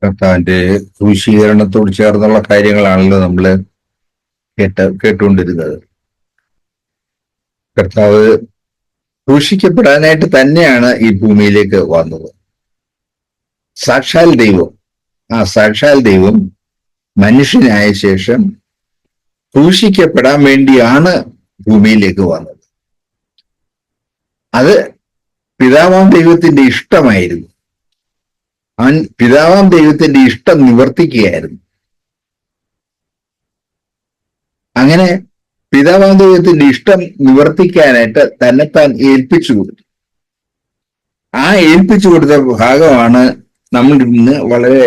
കർത്താവിന്റെ ക്രൂശീകരണത്തോട് ചേർന്നുള്ള കാര്യങ്ങളാണല്ലോ നമ്മൾ കേട്ടുകൊണ്ടിരുന്നത്. കർത്താവ് ക്രൂശിക്കപ്പെടാനായിട്ട് തന്നെയാണ് ഈ ഭൂമിയിലേക്ക് വന്നത്. സാക്ഷാൽ ദൈവം, സാക്ഷാൽ ദൈവം മനുഷ്യനായ ശേഷം ക്രൂശിക്കപ്പെടാൻ വേണ്ടിയാണ് ഭൂമിയിലേക്ക് വന്നത്. അത് പിതാവാം ദൈവത്തിന്റെ ഇഷ്ടമായിരുന്നു. അവൻ പിതാവാം ദൈവത്തിന്റെ ഇഷ്ടം നിവർത്തിക്കുകയായിരുന്നു. അങ്ങനെ പിതാവാം ദൈവത്തിന്റെ ഇഷ്ടം നിവർത്തിക്കാനായിട്ട് തന്നെത്താൻ ഏൽപ്പിച്ചു കൊടുത്തു. ആ ഏൽപ്പിച്ചു കൊടുത്ത ഭാഗമാണ് നമ്മൾ ഇന്ന് വളരെ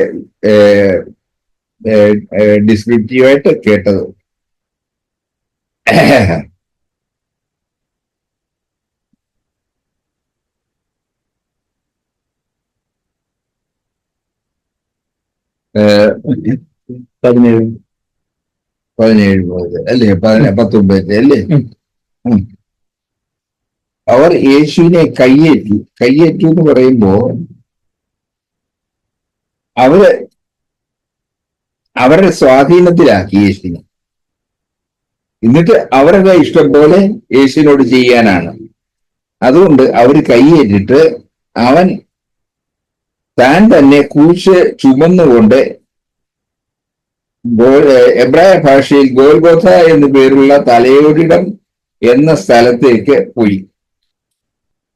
ഡിസ്ക്രിപ്റ്റീവായിട്ട് കേട്ടത്. പതിനേഴ് മുതൽ അല്ലേ 19 അല്ലേ? അവർ യേശുവിനെ കയ്യേറ്റു എന്ന് പറയുമ്പോ അവരുടെ സ്വാധീനത്തിലാക്കി യേശുവിനെ. എന്നിട്ട് അവരുടെ ഇഷ്ടം പോലെ യേശുവിനോട് ചെയ്യാനാണ്. അതുകൊണ്ട് അവർ കയ്യേറ്റിട്ട് അവൻ താൻ തന്നെ ക്രൂശ് ചുമന്നുകൊണ്ട് എബ്രായ ഭാഷയിൽ ഗോൽഗോഥ എന്നു പേരുള്ള തലയോടിടം എന്ന സ്ഥലത്തേക്ക് പോയി.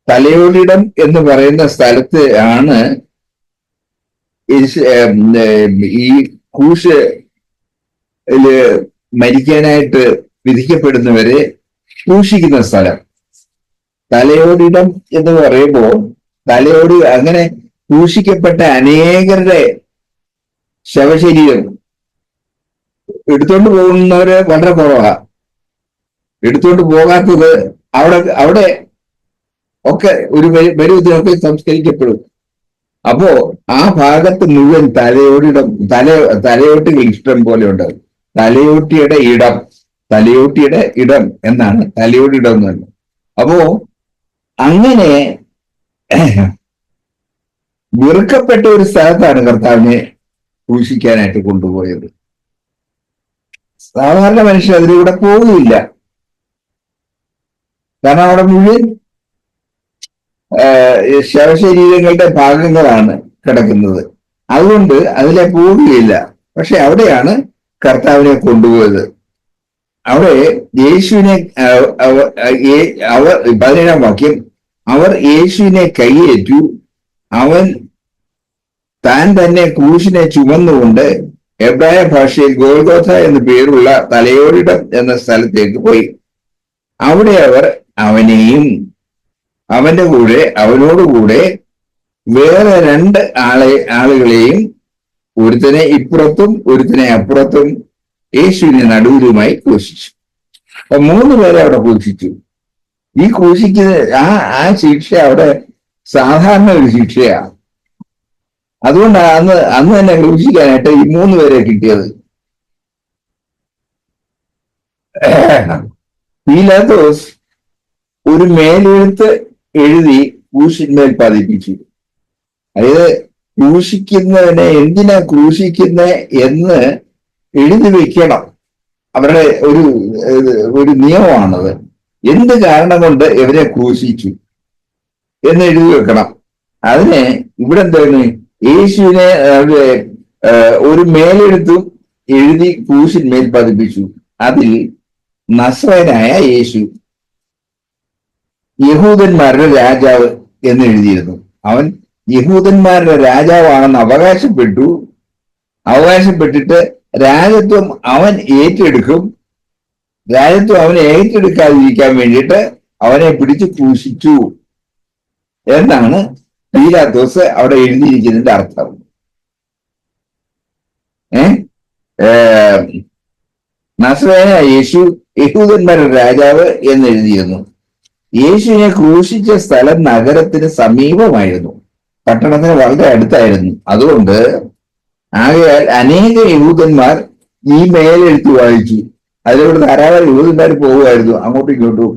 തലയോടിടം എന്ന് പറയുന്ന സ്ഥലത്ത് ആണ് ഈ ക്രൂശ് മരിക്കാനായിട്ട് വിധിക്കപ്പെടുന്നവരെ ക്രൂശിക്കുന്ന സ്ഥലം. തലയോടിടം എന്ന് പറയുമ്പോൾ അങ്ങനെ ക്രൂശിക്കപ്പെട്ട അനേകരുടെ ശവശരീരം എടുത്തോണ്ട് പോകുന്നവര് വളരെ കുറവാ. എടുത്തോണ്ട് പോകാത്തത് അവിടെ ഒക്കെ ഒരു പരുവത്തിനൊക്കെ സംസ്കരിക്കപ്പെടും. അപ്പോ ആ ഭാഗത്ത് മുഴുവൻ തലയോട്ടികൾ ഇഷ്ടം പോലെ ഉണ്ട്. തലയോട്ടിയുടെ ഇടം എന്നാണ് തലയോടിടം എന്ന് പറയുന്നത്. അപ്പോ അങ്ങനെ വെറുക്കപ്പെട്ട ഒരു സ്ഥലത്താണ് കർത്താവിനെ ക്രൂശിക്കാനായിട്ട് കൊണ്ടുപോയത്. സാധാരണ മനുഷ്യർ അതിലൂടെ പോവുകയില്ല. കാരണം അവിടെ മുഴുവൻ ശവശരീരങ്ങളുടെ ഭാഗങ്ങളാണ് കിടക്കുന്നത്. അതുകൊണ്ട് അതിലെ പോവുകയില്ല. പക്ഷെ അവിടെയാണ് കർത്താവിനെ കൊണ്ടുപോയത്. അവിടെ യേശുവിനെ 17-ാം വാക്യം, അവർ യേശുവിനെ കൈയേറ്റു, അവൻ താൻ തന്നെ ക്രൂശിനെ ചുമന്നുകൊണ്ട് എബ്രായ ഭാഷയിൽ ഗോൽഗോഥ എന്നു പേരുള്ള തലയോടിടം എന്ന സ്ഥലത്തേക്ക് പോയി. അവിടെ അവർ അവനെയും അവനോടുകൂടെ വേറെ 2 ആളുകളെയും, ഒരുത്തനെ ഇപ്പുറത്തും ഒരുത്തനെ അപ്പുറത്തും യേശുവിനെ നടുവിലുമായി ക്രൂശിച്ചു. അപ്പൊ 3 പേരെ അവിടെ ക്രൂശിച്ചു. ഈ ക്രൂശിക്കുന്ന ആ ശിക്ഷ അവിടെ സാധാരണ ഒരു ശിക്ഷയാണ്. അതുകൊണ്ടാണ് അന്ന് തന്നെ ക്രൂശിക്കാനായിട്ട് ഈ 3 പേരെ കിട്ടിയത്. പീലാത്തോസ് ഒരു മേലെഴുത്ത് എഴുതി ക്രൂശിന്മേൽ പതിപ്പിച്ചു. അതായത് ക്രൂശിക്കുന്നവനെ എന്തിനാ ക്രൂശിക്കുന്നത് എന്ന് എഴുതി വെക്കണം. അവരുടെ ഒരു നിയമമാണത്. എന്ത് കാരണം കൊണ്ട് ഇവരെ ക്രൂശിച്ചു എന്ന് എഴുതി വെക്കണം. അതിനെ ഇവിടെ എന്താണ്, യേശുവിനെ ഒരു മേലെഴുത്തും എഴുതി ക്രൂശിന്മേൽ പതിപ്പിച്ചു. അതിൽ നസ്രയനായ യേശു, യഹൂദന്മാരുടെ രാജാവ് എന്ന് എഴുതിയിരുന്നു. അവൻ യഹൂദന്മാരുടെ രാജാവാണെന്ന് അവകാശപ്പെട്ടിട്ട് രാജത്വം അവൻ ഏറ്റെടുക്കും. രാജത്വം അവനെ ഏറ്റെടുക്കാതിരിക്കാൻ വേണ്ടിയിട്ട് അവനെ പിടിച്ച് ക്രൂശിച്ചു എന്നാണ് പീലാത്തോസ് അവിടെ എഴുതിയിരിക്കുന്നതിന്റെ അർത്ഥം. നസ്രയനായ യേശു, യഹൂദന്മാരുടെ രാജാവ് എന്ന് എഴുതിയിരുന്നു. യേശുവിനെ ക്രൂശിച്ച സ്ഥലം നഗരത്തിന് സമീപമായിരുന്നു, പട്ടണത്തിന് വളരെ അടുത്തായിരുന്നു. അതുകൊണ്ട് ആകയാൽ അനേക യഹൂദന്മാർ ഈ മേലെഴുത്ത് വായിച്ചു. അതിലൂടെ ധാരാളം യഹൂദന്മാർ പോകുമായിരുന്നു അങ്ങോട്ടും ഇങ്ങോട്ടും.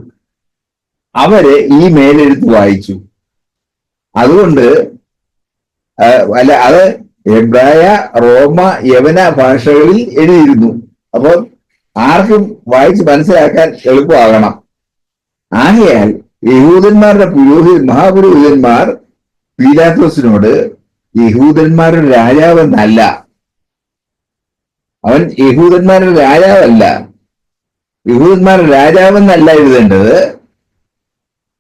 അവര് ഈ മേലെഴുത്ത് വായിച്ചു. അതുകൊണ്ട് അത് എബ്രായ, റോമ, യവന ഭാഷകളിൽ എഴുതിയിരുന്നു. അപ്പോൾ ആർക്കും വായിച്ച് മനസ്സിലാക്കാൻ എളുപ്പമാകണം. ആകയാൽ യഹൂദന്മാരുടെ മഹാപുരോഹിതന്മാർ പീലാത്തോസിനോട് യഹൂദന്മാരുടെ രാജാവെന്നല്ല, അവൻ യഹൂദന്മാരുടെ രാജാവല്ല, യഹൂദന്മാരുടെ രാജാവെന്നല്ല എഴുതേണ്ടത്,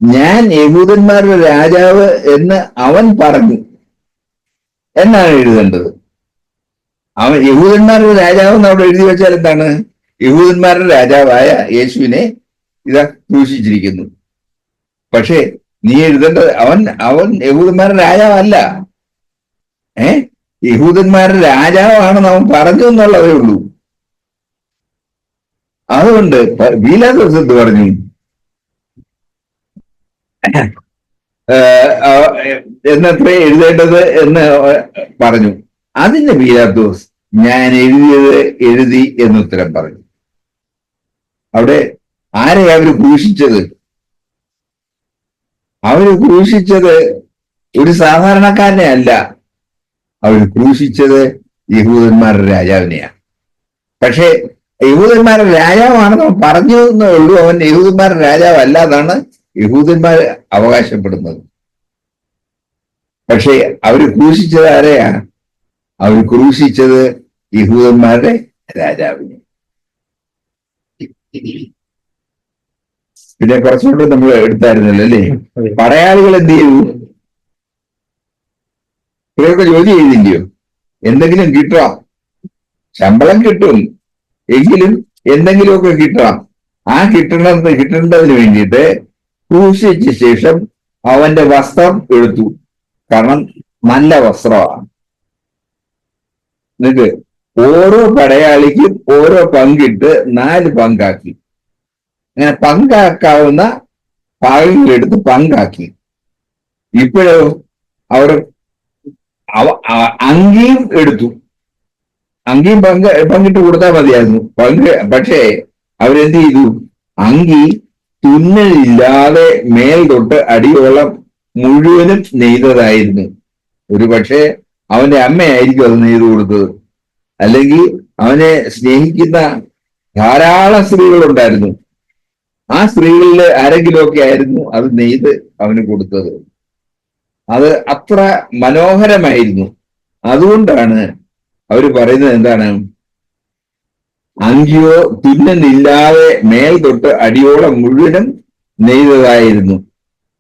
ഞാൻ യഹൂദന്മാരുടെ രാജാവ് എന്ന് അവൻ പറഞ്ഞു എന്നാണ് എഴുതേണ്ടത്. അവൻ യഹൂദന്മാരുടെ രാജാവെന്ന് അവിടെ എഴുതി വെച്ചാൽ എന്താണ്? യഹൂദന്മാരുടെ രാജാവായ യേശുവിനെ ഇതാ ക്രൂശിച്ചിരിക്കുന്നു. പക്ഷേ നീ എഴുതേണ്ടത് അവൻ യഹൂദന്മാരുടെ രാജാവല്ല, യഹൂദന്മാരുടെ രാജാവാണെന്ന് അവൻ പറഞ്ഞു എന്നുള്ളതേ ഉള്ളൂ. അതുകൊണ്ട് പീലാത്തോസ് എന്ത് പറഞ്ഞു? എന്നത്രേ എഴുതേണ്ടത് എന്ന് പറഞ്ഞു. അതിന് പീലാത്തോസ് ഞാൻ എഴുതി എന്നുത്തരം പറഞ്ഞു. അവിടെ ആരെയാ അവര് ക്രൂശിച്ചത്? അവര് ക്രൂശിച്ചത് ഒരു സാധാരണക്കാരനെ അല്ല, അവർ ക്രൂശിച്ചത് യഹൂദന്മാരുടെ രാജാവിനെയാണ്. പക്ഷെ യഹൂദന്മാരുടെ രാജാവാണെന്ന് അവൻ പറഞ്ഞു എന്നേ ഉള്ളൂ, അവൻ യഹൂദന്മാരുടെ രാജാവല്ല എന്നാണ് യഹൂദന്മാർ അവകാശപ്പെടുന്നത്. പക്ഷെ അവര് ക്രൂശിച്ചത് ആരെയാ? അവർ ക്രൂശിച്ചത് യഹൂദന്മാരുടെ രാജാവിനെ. പിന്നെ കുറച്ചുകൂടെ നമ്മൾ എടുത്തായിരുന്നല്ലോ അല്ലേ? പടയാളികൾ എന്ത് ചെയ്തു? ഇവരൊക്കെ ജോലി ചെയ്തില്ലയോ? എന്തെങ്കിലും കിട്ടാം, ശമ്പളം കിട്ടും, എങ്കിലും എന്തെങ്കിലുമൊക്കെ കിട്ടാം. ആ കിട്ടേണ്ടതിന് വേണ്ടിയിട്ട് ക്രൂശിച്ച ശേഷം അവന്റെ വസ്ത്രം എടുത്തു. കാരണം നല്ല വസ്ത്രമാണ്. എന്നിട്ട് ഓരോ പടയാളിക്കും ഓരോ പങ്കിട്ട് 4 പങ്കാക്കി. അങ്ങനെ പങ്കാക്കാവുന്ന ഭാഗങ്ങളെടുത്ത് പങ്കാക്കി. ഇപ്പോഴോ അവർ അങ്കിയും എടുത്തു. അങ്കിയും പങ്കിട്ട് കൊടുത്താൽ മതിയായിരുന്നു. പക്ഷേ അവരെന്ത് ചെയ്തു? അങ്കി തുന്നലില്ലാതെ മേൽ തൊട്ട് അടിയോളം മുഴുവനും നെയ്തതായിരുന്നു. ഒരു പക്ഷേ അവന്റെ അമ്മയായിരിക്കും അത് നെയ്തു കൊടുത്തത്, അല്ലെങ്കിൽ അവനെ സ്നേഹിക്കുന്ന ധാരാളം സ്ത്രീകളുണ്ടായിരുന്നു. ആ സ്ത്രീകളിൽ ആരെങ്കിലുമൊക്കെ ആയിരുന്നു അത് നെയ്ത് അവന് കൊടുത്തത്. അത് അത്ര മനോഹരമായിരുന്നു. അതുകൊണ്ടാണ് അവര് പറയുന്നത് എന്താണ്? അങ്കിയോ തുന്നലില്ലാതെ മേൽ തൊട്ട് അടിയോളം മുഴുവനും നെയ്തതായിരുന്നു.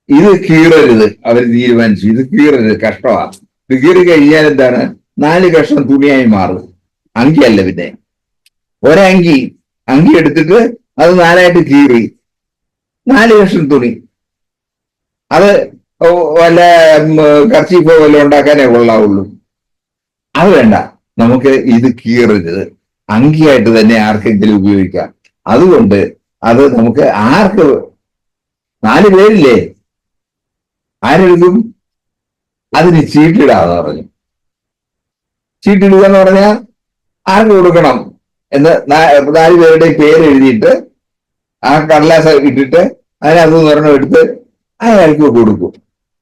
ഇത് കീറരുത്, അവർ തീരുമാനിച്ചു. ഇത് കീറരുത്, കഷ്ടമാണ്. ഇത് കീറി കഴിഞ്ഞാൽ എന്താണ്? 4 കഷ്ണം തുണിയായി മാറും. അങ്കിയല്ല പിന്നെ. അങ്കി എടുത്തിട്ട് അത് 4ആയിട്ട് കീറി 4 കഷ്ണം തുണി. അത് വല്ല കർച്ചീഫോ വല്ല ഉണ്ടാക്കാനേ കൊള്ളാവുള്ളൂ. അത് വേണ്ട, നമുക്ക് ഇത് കീറരുത്, അങ്കിയായിട്ട് തന്നെ ആർക്കെങ്കിലും ഉപയോഗിക്കാം. അതുകൊണ്ട് അത് നമുക്ക് 4 പേരില്ലേ, ആരെടുക്കും? അതിന് ചീട്ടിടാന്ന് പറഞ്ഞു. ചീട്ടിടുക എന്ന് പറഞ്ഞാൽ ആർക്ക് കൊടുക്കണം എന്ന് 4 പേരുടെ പേര് എഴുതിയിട്ട് ആ കടലാസ് ഇട്ടിട്ട് അതിനകത്ത് ഒരെണ്ണം എടുത്ത് അയാൾക്ക് കൊടുക്കും.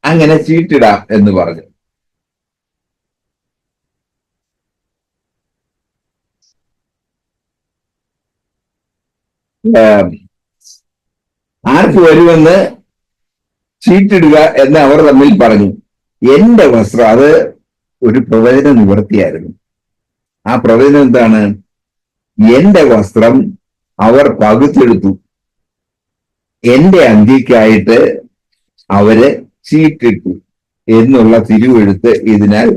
അങ്ങനെ ചീട്ടിടാം എന്ന് പറഞ്ഞു. ആർക്ക് വരുമെന്ന് ചീട്ടിടുക എന്ന് അവർ തമ്മിൽ പറഞ്ഞു. എന്റെ വസ്ത്രം, അത് ഒരു പ്രവചന നിവൃത്തിയായിരുന്നു. ആ പ്രവചനം എന്താണ്? എന്റെ വസ്ത്രം അവർ പകുത്തെടുത്തു, എന്റെ അങ്കിക്കായിട്ട് അവര് ചീട്ടിട്ടു എന്നുള്ള തിരുവെഴുത്ത് ഇതിനാൽ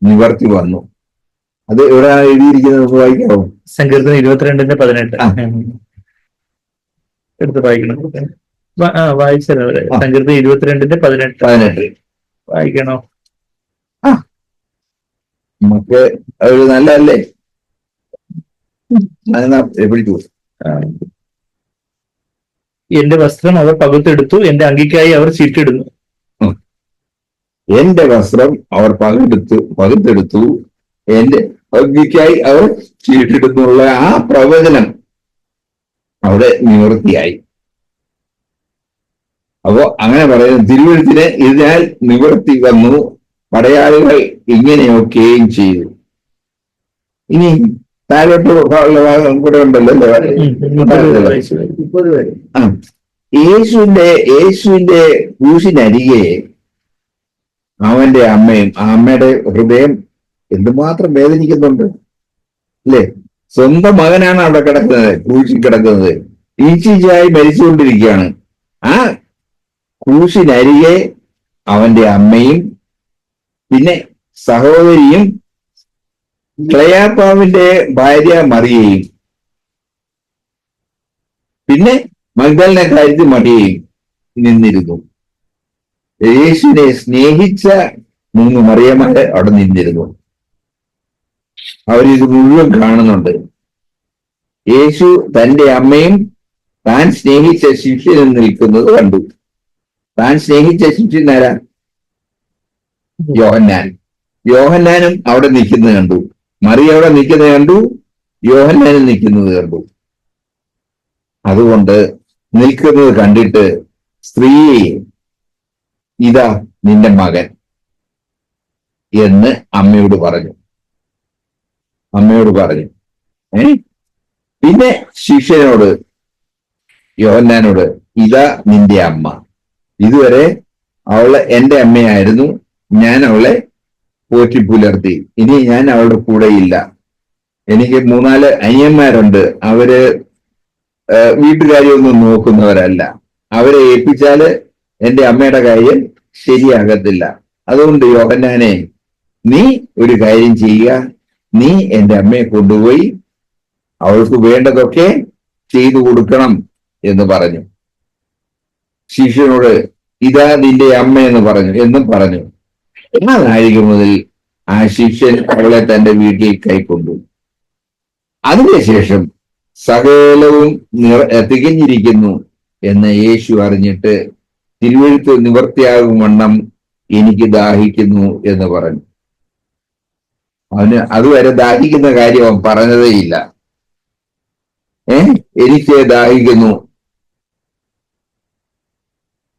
നിവർത്തി വന്നു. അത് എവിടെ എഴുതിയിരിക്കുന്നത് വായിക്കാവോ? സങ്കീർത്തനം 22:18 എടുത്ത് വായിക്കണം. വായിച്ചല്ലോ. സങ്കീർത്തനം 22:18 വായിക്കണോ? നമുക്ക് ഒരു നല്ലതല്ലേ? പിടിച്ചു. എന്റെ വസ്ത്രം അവർ പകുത്തെടുത്തു, എന്റെ അങ്കിക്കായി അവർ ചീട്ടിടുന്നു. എന്റെ വസ്ത്രം അവർ പകുത്തെടുത്തു, എന്റെ അങ്കിക്കായി അവർ ചീട്ടിടുന്നുള്ള ആ പ്രവചനം അവിടെ നിവൃത്തിയായി. അപ്പോ അങ്ങനെ പറയുന്നത് തിരുവെഴുത്തിന് ഇതിനാൽ നിവൃത്തി വന്നു പടയാളികൾ ഇങ്ങനെയൊക്കെയും ചെയ്തു. ഇനി താഴോട്ട് ഉള്ള ഭാഗം കൂടെ ഉണ്ടല്ലോ. 30 വയസ്സ് വരെ. 30 വരെ. ആ, യേശുവിന്റെ ക്രൂശിനരികെ അവന്റെ അമ്മയും, ആ അമ്മയുടെ ഹൃദയം എന്തുമാത്രം വേദനിക്കുന്നുണ്ട് അല്ലേ? സ്വന്തം മകനാണ് അവിടെ കിടക്കുന്നത്, ക്രൂശിൽ കിടക്കുന്നത്, ഈച്ചീച്ചായി മരിച്ചുകൊണ്ടിരിക്കുകയാണ്. ആ ക്രൂശിനരികെ അവന്റെ അമ്മയും പിന്നെ സഹോദരിയും ക്ലയാപ്പാവിന്റെ ഭാര്യ മറിയയും പിന്നെ മഗ്ദലനെ കാര്യത്തിൽ മറിയയും നിന്നിരുന്നു. യേശുവിനെ സ്നേഹിച്ച 3 മറിയമാര് അവിടെ നിന്നിരുന്നു. അവരിത് മുഴുവൻ കാണുന്നുണ്ട്. യേശു തന്റെ അമ്മയും താൻ സ്നേഹിച്ച ശിഷ്യനും നിൽക്കുന്നത് കണ്ടു. താൻ സ്നേഹിച്ച ശിഷ്യൻ ആരാ? യോഹന്നാൻ. യോഹന്നാനും അവിടെ നിൽക്കുന്നത് കണ്ടു. മറിയ അവിടെ നിൽക്കുന്നത് കണ്ടു. യോഹന്നാനും നിൽക്കുന്നത് കണ്ടു. അതുകൊണ്ട് നിൽക്കുന്നത് കണ്ടിട്ട് സ്ത്രീയെ, ഇതാ നിന്റെ മകൻ എന്ന് അമ്മയോട് പറഞ്ഞു. പിന്നെ ശിഷ്യനോട്, യോഹന്നാനോട്, ഇതാ നിന്റെ അമ്മ. ഇതുവരെ അവള് എന്റെ അമ്മയായിരുന്നു, ഞാൻ അവളെ പോറ്റി പുലർത്തി, ഇനി ഞാൻ അവളുടെ കൂടെയില്ല. എനിക്ക് 3-4 അനിയന്മാരുണ്ട്, അവര് വീട്ടുകാരിയൊന്നും നോക്കുന്നവരല്ല. അവരെ ഏൽപ്പിച്ചാല് എന്റെ അമ്മയുടെ കാര്യം ശരിയാകത്തില്ല. അതുകൊണ്ട് യോഹന്നാനെ, നീ ഒരു കാര്യം ചെയ്യുക, നീ എന്റെ അമ്മയെ കൊണ്ടുപോയി അവൾക്ക് വേണ്ടതൊക്കെ ചെയ്തു കൊടുക്കണം എന്ന് പറഞ്ഞു. ശിഷ്യനോട് ഇതാ നിന്റെ അമ്മ എന്നും പറഞ്ഞു. ആ നാഴിക മുതൽ ആ ശിഷ്യൻ അവളെ തന്റെ വീട്ടിൽ കൈക്കൊണ്ടു. അതിനുശേഷം സകലവും തികഞ്ഞിരിക്കുന്നു എന്ന് യേശു അറിഞ്ഞിട്ട് തിരുവെഴുത്ത് നിവർത്തിയാകും വണ്ണം എനിക്ക് ദാഹിക്കുന്നു എന്ന് പറഞ്ഞു. അവന് അതുവരെ ദാഹിക്കുന്ന കാര്യം അവൻ പറഞ്ഞതേയില്ല. എനിക്ക് ദാഹിക്കുന്നു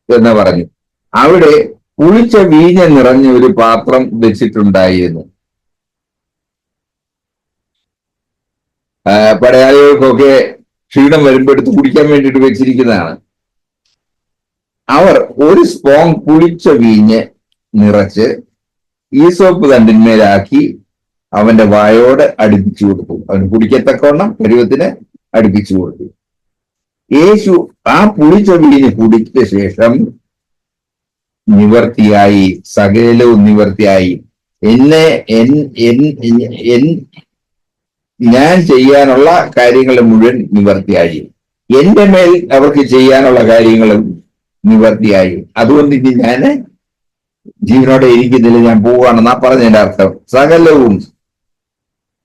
എന്ന് പറഞ്ഞു. അവിടെ പുളിച്ച വീഞ്ഞ നിറഞ്ഞ ഒരു പാത്രം വെച്ചിട്ടുണ്ടായിരുന്നു. പടയാളികൾക്കൊക്കെ ക്ഷീണം വരുമ്പോൾ എടുത്ത് കുടിക്കാൻ വേണ്ടിയിട്ട് വെച്ചിരിക്കുന്നതാണ്. അവർ ഒരു സ്പോങ് പുളിച്ച വീഞ്ഞ് നിറച്ച് ഈസോപ്പ് തണ്ടിന്മേലാക്കി അവന്റെ വായോട് അടുപ്പിച്ചു കൊടുത്തു. അവന് കുടിക്കത്തക്കവണ്ണം പരുവത്തിന് അടുപ്പിച്ചു കൊടുത്തു. യേശു ആ പുളിച്ച വീഞ്ഞ് കുടിച്ച ശേഷം നിവർത്തിയായി, സകലവും നിവർത്തിയായി, ഞാൻ ചെയ്യാനുള്ള കാര്യങ്ങൾ മുഴുവൻ നിവർത്തിയായി, എന്റെ മേൽ അവർക്ക് ചെയ്യാനുള്ള കാര്യങ്ങളും നിവർത്തിയായി. അതുകൊണ്ട് ഇനി ഞാൻ ജീവനോടെ ഇരിക്കുന്നില്ല, ഞാൻ പോവുകയാണെന്നാ പറഞ്ഞതിന്റെ അർത്ഥം. സകലവും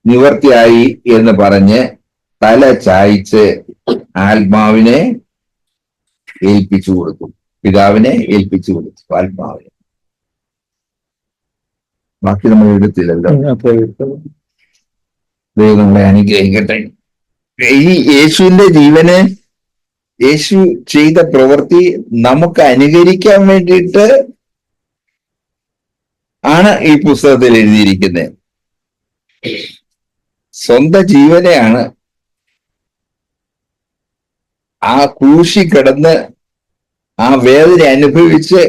നിവർത്തിയായി എന്ന് പറഞ്ഞ് തല ചായ്ച്ച് ആത്മാവിനെ ഏൽപ്പിച്ചു കൊടുത്തു. പിതാവിനെ ഏൽപ്പിച്ചു കൊടുത്തു ആത്മാവിനെ. ബാക്കി നമ്മൾ എടുത്തില്ലല്ലോ. ദൈവം നമ്മളെ അനുഗ്രഹിക്കട്ടെ. ഈ യേശുവിന്റെ ജീവന്, യേശു ചെയ്ത പ്രവൃത്തി നമുക്ക് അനുകരിക്കാൻ വേണ്ടിയിട്ട് ആണ് ഈ പുസ്തകത്തിൽ എഴുതിയിരിക്കുന്നത്. സ്വന്തം ജീവനെയാണ് ആ ക്രൂശി കിടന്ന് ആ വേദന അനുഭവിച്ച്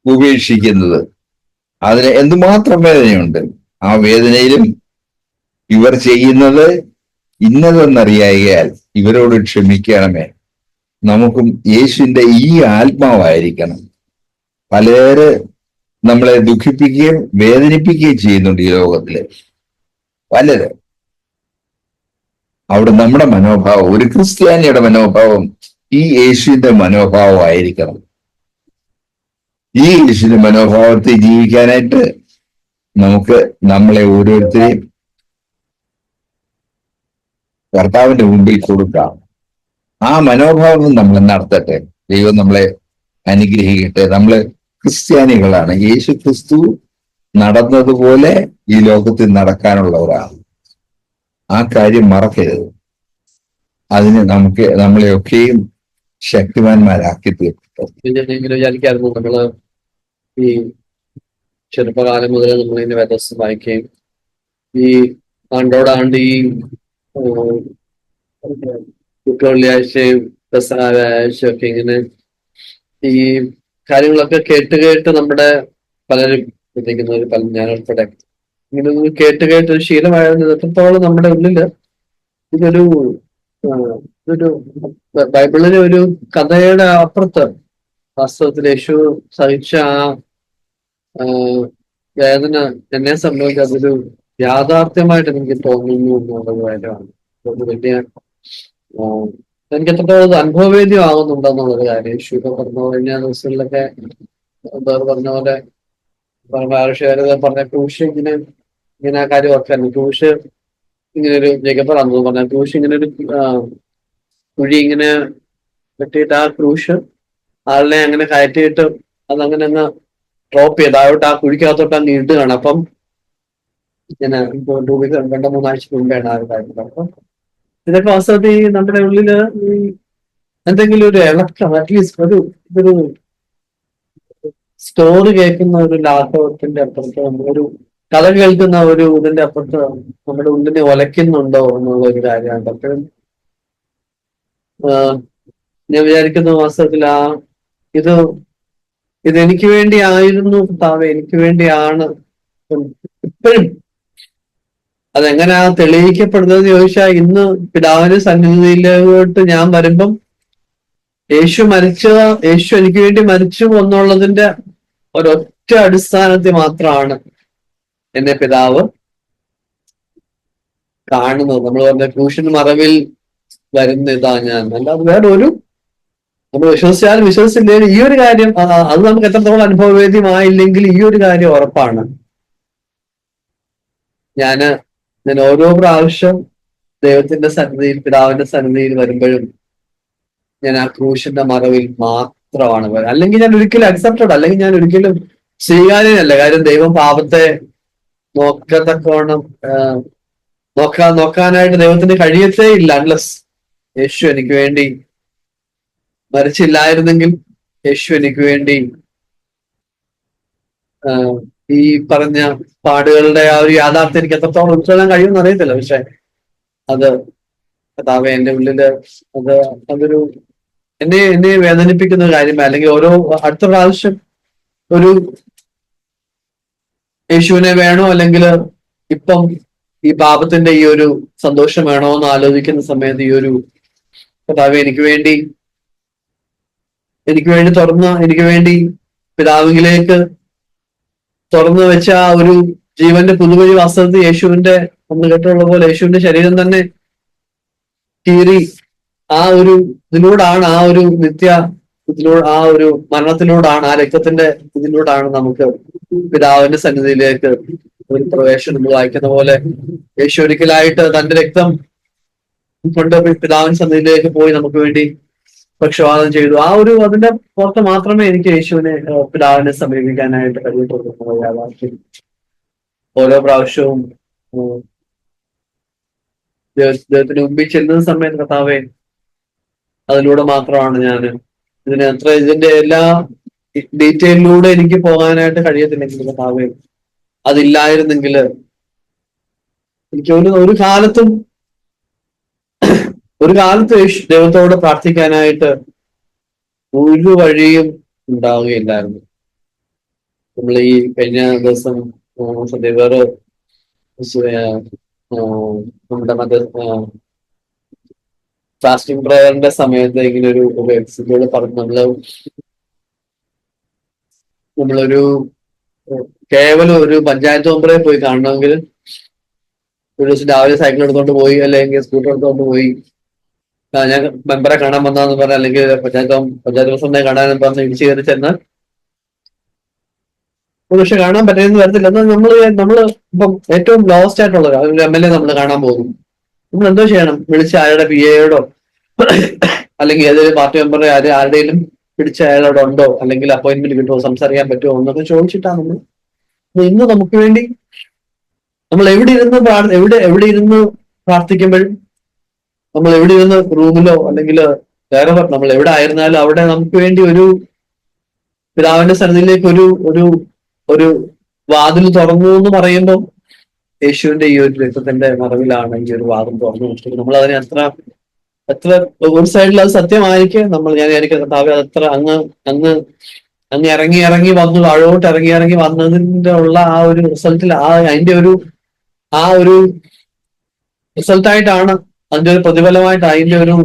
ഉപേക്ഷിക്കുന്നത്. അതിന് എന്തുമാത്രം വേദനയുണ്ട്. ആ വേദനയിലും ഇവർ ചെയ്യുന്നത് ഇന്നതെന്നറിയായാൽ ഇവരോട് ക്ഷമിക്കണമേ. നമുക്കും യേശുവിന്റെ ഈ ആത്മാവായിരിക്കണം. പലര് നമ്മളെ ദുഃഖിപ്പിക്കുകയും വേദനിപ്പിക്കുകയും ചെയ്യുന്നുണ്ട് ഈ ലോകത്തില് പലര്. അവിടെ നമ്മുടെ മനോഭാവം, ഒരു ക്രിസ്ത്യാനിയുടെ മനോഭാവം ഈ യേശുവിന്റെ മനോഭാവമായിരിക്കണം. ഈ യേശുവിന്റെ മനോഭാവത്തിൽ ജീവിക്കാനായിട്ട് നമുക്ക് നമ്മളെ ഓരോരുത്തരെയും കർത്താവിന്റെ മുമ്പിൽ കൊടുക്കാം. ആ മനോഭാവം നമ്മൾ നടത്തട്ടെ. ദൈവം നമ്മളെ അനുഗ്രഹിക്കട്ടെ. നമ്മള് ക്രിസ്ത്യാനികളാണ്. യേശു ക്രിസ്തു നടന്നതുപോലെ ഈ ലോകത്തിൽ നടക്കാനുള്ളവരാണ്. ആ കാര്യം മറക്കരുത്. അതിന് നമുക്ക് നമ്മളെയൊക്കെയും ശക്തിമാന്മാരാക്കി തീർക്കട്ടെ. വിചാരിക്കായിരുന്നു നമ്മള് ഈ ചെറുപ്പകാലം മുതൽ നമ്മളിങ്ങനെ വേദോസ് വായിക്കുകയും ഈ ആണ്ടോടാണ്ട് ഈ വെള്ളിയാഴ്ചയും വ്യാഴാഴ്ചയൊക്കെ ഇങ്ങനെ ഈ കാര്യങ്ങളൊക്കെ കേട്ട് കേട്ട് നമ്മുടെ പലരും ശ്രദ്ധിക്കുന്നവർ പല ഞാൻ ഉൾപ്പെടെ ഇങ്ങനെ ഒന്ന് കേട്ട് കേട്ട് ഒരു ശീലമായത് എത്രത്തോളം നമ്മുടെ ഉള്ളില് ഇതൊരു ഇതൊരു ബൈബിളിലെ ഒരു കഥയുടെ അപ്പുറത്ത് വാസ്തവത്തിൽ യേശു സഹിച്ച ആ വേദന എന്നെ സംബന്ധിച്ച് അതൊരു യാഥാർത്ഥ്യമായിട്ട് എനിക്ക് തോന്നുന്നു എന്നുള്ള കാര്യമാണ്. അത് വലിയ എനിക്ക് എത്രത്തോളം അനുഭവവേദ്യം ആകുന്നുണ്ടെന്നുള്ളൊരു കാര്യം. യേശു ഇപ്പൊ പറഞ്ഞ കഴിഞ്ഞ ദിവസങ്ങളിലൊക്കെ എന്താ പറഞ്ഞ പോലെ പറഞ്ഞ ക്രൂശ് ഇങ്ങനെ ആ കാര്യം ഓർക്കായിരുന്നു. ക്രൂശ് ഇങ്ങനെ ഒരു ജഗപ്പറാന്ന് പറഞ്ഞ ക്രൂശ് ഇങ്ങനെ ഒരു കുഴി ഇങ്ങനെ വെട്ടിയിട്ട് ആ ക്രൂശ് ആളിനെ അങ്ങനെ കയറ്റിയിട്ട് അതങ്ങനെ അങ്ങ് ഡ്രോപ്പ് ചെയ്ത് താഴോട്ട് ആ കുഴിക്കകത്തോട്ട് അങ്ങ് ഇടുകയാണ്. അപ്പം ഇങ്ങനെ ഇപ്പോൾ 2-3 ആഴ്ച മുമ്പാണ് ആ ഒരു കാര്യം. അപ്പം ഇതൊക്കെ വാസ്തവത്തിൽ നമ്മുടെ ഉള്ളില് ഈ എന്തെങ്കിലും ഒരു ഇളക്കം അറ്റ്ലീസ്റ്റ് ഒരു സ്റ്റോറി കേൾക്കുന്ന ഒരു ലാഘവത്തിന്റെ അപ്പുറത്ത് ഒരു കഥ കേൾക്കുന്ന ഒരു ഇതിന്റെ അപ്പുറത്ത് നമ്മുടെ ഉള്ളിനെ ഒലയ്ക്കുന്നുണ്ടോ എന്നുള്ള ഒരു കാര്യമാണ് പലപ്പോഴും ഞാൻ വിചാരിക്കുന്ന വാസ്തവത്തിൽ ഇത് എനിക്ക് വേണ്ടി ആയിരുന്നു കർത്താവേ, എനിക്ക് വേണ്ടിയാണ്. ഇപ്പോഴും അതെങ്ങനെയാ തെളിയിക്കപ്പെടുന്നത് ചോദിച്ചാൽ ഇന്ന് പിതാവിന്റെ സന്നിധിയിലോട്ട് ഞാൻ വരുമ്പം യേശു എനിക്ക് വേണ്ടി മരിച്ചു എന്നുള്ളതിന്റെ ഒരൊറ്റ അടിസ്ഥാനത്തിൽ മാത്രമാണ് എന്നെ പിതാവ് കാണുന്നത്. നമ്മൾ പറഞ്ഞ ക്രൂശിന് മറവിൽ വരുന്ന ഇതാ ഞാൻ, അല്ലാതെ വേറെ ഒരു നമ്മൾ വിശ്വസിച്ചാലും വിശ്വസിച്ചില്ലെങ്കിൽ ഈ ഒരു കാര്യം അത് നമുക്ക് എത്രത്തോളം അനുഭവവേദ്യമായില്ലെങ്കിൽ ഈ ഒരു കാര്യം ഉറപ്പാണ്. ഞാൻ ഓരോ പ്രാവശ്യം ദൈവത്തിന്റെ സന്നിധിയിൽ പിതാവിന്റെ സന്നിധിയിൽ വരുമ്പോഴും ഞാൻ ആ ക്രൂശിന്റെ മറവിൽ മാത്രമാണ് വരുന്നത്. അല്ലെങ്കിൽ ഞാൻ ഒരിക്കലും അക്സെപ്റ്റഡ്, അല്ലെങ്കിൽ ഞാൻ ഒരിക്കലും സ്വീകാര്യനല്ല. കാര്യം ദൈവം പാപത്തെ നോക്കത്തക്കോണം നോക്കാനായിട്ട് ദൈവത്തിന് കഴിയത്തേ ഇല്ല അൺലെസ് യേശു എനിക്ക് വേണ്ടി മരിച്ചില്ലായിരുന്നെങ്കിൽ, യേശു എനിക്ക് വേണ്ടി ഈ പറഞ്ഞ പാടുകളുടെ ആ ഒരു യാഥാർത്ഥ്യം എനിക്ക് എത്രത്തോളം ഉൾക്കൊള്ളാൻ കഴിയുമെന്ന് അറിയത്തില്ല. പക്ഷെ അത് കർത്താവേ എന്റെ ഉള്ളില് അതൊരു എന്നെ വേദനിപ്പിക്കുന്ന ഒരു കാര്യമാണ്. അല്ലെങ്കിൽ ഓരോ അടുത്ത പ്രാവശ്യം ഒരു യേശുവിനെ വേണോ അല്ലെങ്കിൽ ഇപ്പം ഈ പാപത്തിന്റെ ഈ ഒരു സന്തോഷം വേണോ എന്ന് ആലോചിക്കുന്ന സമയത്ത് ഈ ഒരു കർത്താവേ എനിക്ക് വേണ്ടി എനിക്ക് വേണ്ടി പിതാവിലേക്ക് തുറന്നു വെച്ച ആ ഒരു ജീവന്റെ പുതുവഴി വാസ്തവത്തിൽ യേശുവിന്റെ നമ്മൾ കേട്ടുള്ള പോലെ യേശുവിന്റെ ശരീരം തന്നെ കീറി ആ ഒരു ഇതിലൂടാണ് ആ ഒരു ആ ഒരു മരണത്തിലൂടാണ് ആ രക്തത്തിന്റെ ഇതിലൂടാണ് നമുക്ക് പിതാവിന്റെ സന്നിധിയിലേക്ക് ഒരു പ്രവേശനം. നമ്മൾ വായിക്കുന്ന പോലെ യേശു ഒരിക്കലായിട്ട് തന്റെ രക്തം കൊണ്ട് പിതാവിന്റെ സന്നിധിയിലേക്ക് പോയി നമുക്ക് വേണ്ടി പക്ഷപാതം ചെയ്തു. അതിന്റെ പുറത്ത് മാത്രമേ എനിക്ക് യേശുവിനെ പിതാവിനെ സമീപിക്കാനായിട്ട് കഴിയത്തുള്ളൂ. യാഥാർത്ഥ്യം ഓരോ പ്രാവശ്യവും ദൈവത്തിന് മുമ്പിൽ ചെല്ലുന്ന സമയത്ത് കർത്താവേ അതിലൂടെ മാത്രമാണ് ഞാൻ ഇതിന്റെ എല്ലാ ഡീറ്റെയിലൂടെ എനിക്ക് പോകാനായിട്ട് കഴിയത്തില്ലെങ്കിൽ കർത്താവേ അതില്ലായിരുന്നെങ്കിൽ എനിക്ക് ഒരു കാലത്തും ദൈവത്തോട് പ്രാർത്ഥിക്കാനായിട്ട് ഒരു വഴിയും ഉണ്ടാവുകയില്ലായിരുന്നു. നമ്മൾ ഈ കഴിഞ്ഞ ദിവസം വേറെ നമ്മുടെ ഫാസ്റ്റിംഗ് പ്രയറിന്റെ സമയത്ത് ഇങ്ങനെ ഒരു എക്സിക്യൂട്ട് പറഞ്ഞു നമ്മളൊരു കേവലം ഒരു പഞ്ചായത്ത് മെമ്പറെ പോയി കാണണമെങ്കിൽ ഒരു ദിവസം രാവിലെ സൈക്കിൾ എടുത്തോണ്ട് പോയി അല്ലെങ്കിൽ സ്കൂട്ടർ എടുത്തോണ്ട് പോയി ഞാൻ മെമ്പറെ കാണാൻ വന്നാന്ന് പറഞ്ഞ അല്ലെങ്കിൽ പഞ്ചായത്ത് പ്രസിഡന്റിനെ കാണാൻ പറഞ്ഞ് ഇടിച്ചു കയറി ചെന്നാൽ പക്ഷെ കാണാൻ പറ്റുമെന്ന് വരത്തില്ല. എന്നാൽ നമ്മള് ഇപ്പം ഏറ്റവും ലോസ്റ്റ് ആയിട്ടുള്ള ഒരു MLA നമ്മൾ കാണാൻ പോകും. നമ്മൾ എന്തോ ചെയ്യണം? വിളിച്ച് അയാളുടെ PA അല്ലെങ്കിൽ ഏതൊരു പാർട്ടി മെമ്പറെ ആരുടെയും പിടിച്ച് അയാളോട് ഉണ്ടോ അല്ലെങ്കിൽ അപ്പോയിന്റ്മെന്റ് കിട്ടുമോ, സംസാരിക്കാൻ പറ്റുമോ എന്നൊക്കെ ചോദിച്ചിട്ടാണ് നമ്മൾ ഇന്ന് നമുക്ക് വേണ്ടി നമ്മൾ എവിടെ ഇരുന്ന് പ്രാർത്ഥിക്കുമ്പോഴും നമ്മൾ എവിടെ ഇരുന്ന് റൂമിലോ അല്ലെങ്കിൽ വേറെ നമ്മൾ എവിടെ ആയിരുന്നാലും അവിടെ നമുക്ക് വേണ്ടി ഒരു പിതാവിന്റെ സന്നിധിയിലേക്ക് ഒരു വാതിൽ തുറന്നു എന്ന് പറയുമ്പോൾ യേശുവിന്റെ ഈ ഒരു രക്തത്തിന്റെ മറവിലാണ് ഈ ഒരു വാതിൽ തുറന്നു കൊടുത്തത്. നമ്മൾ അതിനെ എത്ര ഒരു സൈഡിൽ അത് സത്യമായിരിക്കും, ഞാൻ വിചാരിക്കുന്ന കർത്താവേ അതെത്ര അങ്ങ് അങ്ങ് അങ്ങ് ഇറങ്ങി വന്നു, താഴോട്ട് ഇറങ്ങി വന്നതിന്റെ ഉള്ള ആ ഒരു റിസൾട്ടിൽ അതിന്റെ ഒരു റിസൾട്ടായിട്ടാണ്, അതിന്റെ ഒരു പ്രതിഫലമായിട്ട്, അതിന്റെ ഒരു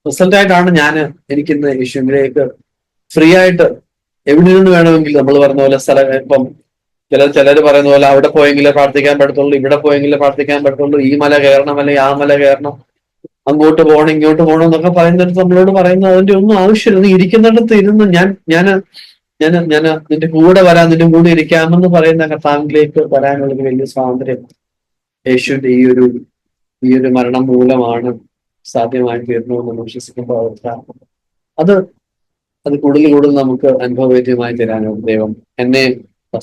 റിസൾട്ടായിട്ടാണ് എനിക്കിന്ന് യേശുവിലേക്ക് ഫ്രീ ആയിട്ട് എവിടെ നിന്ന് വേണമെങ്കിൽ, നമ്മൾ പറഞ്ഞ പോലെ ഇപ്പം ചിലർ പറയുന്ന പോലെ അവിടെ പോയെങ്കിലേ പ്രാർത്ഥിക്കാൻ പറ്റത്തുള്ളൂ, ഇവിടെ പോയെങ്കിലേ പ്രാർത്ഥിക്കാൻ പറ്റത്തുള്ളൂ, ഈ മല കയറണം അല്ലെങ്കിൽ ആ മല കയറണം, അങ്ങോട്ട് പോകണം ഇങ്ങോട്ട് പോകണം എന്നൊക്കെ പറയുന്നിടത്ത് നമ്മളോട് പറയുന്നത് അതിന്റെ ഒന്നും ആവശ്യമില്ല. നീ ഇരിക്കുന്നിടത്ത് ഇരുന്ന് ഞാൻ നിന്റെ കൂടെ വരാൻ, നിന്റെ കൂടെ ഇരിക്കാമെന്ന് പറയുന്ന കർത്താവിലേക്ക് വരാനുള്ളൊരു വലിയ സ്വാതന്ത്ര്യം യേശുവിന്റെ ഈ ഒരു മരണം മൂലമാണ് സാധ്യമായി തീർന്നുവെന്ന് വിശ്വസിക്കുമ്പോൾ അത് കൂടുതൽ നമുക്ക് അനുഭവവേദ്യമായി തരാനാണ് ദൈവം എന്നെ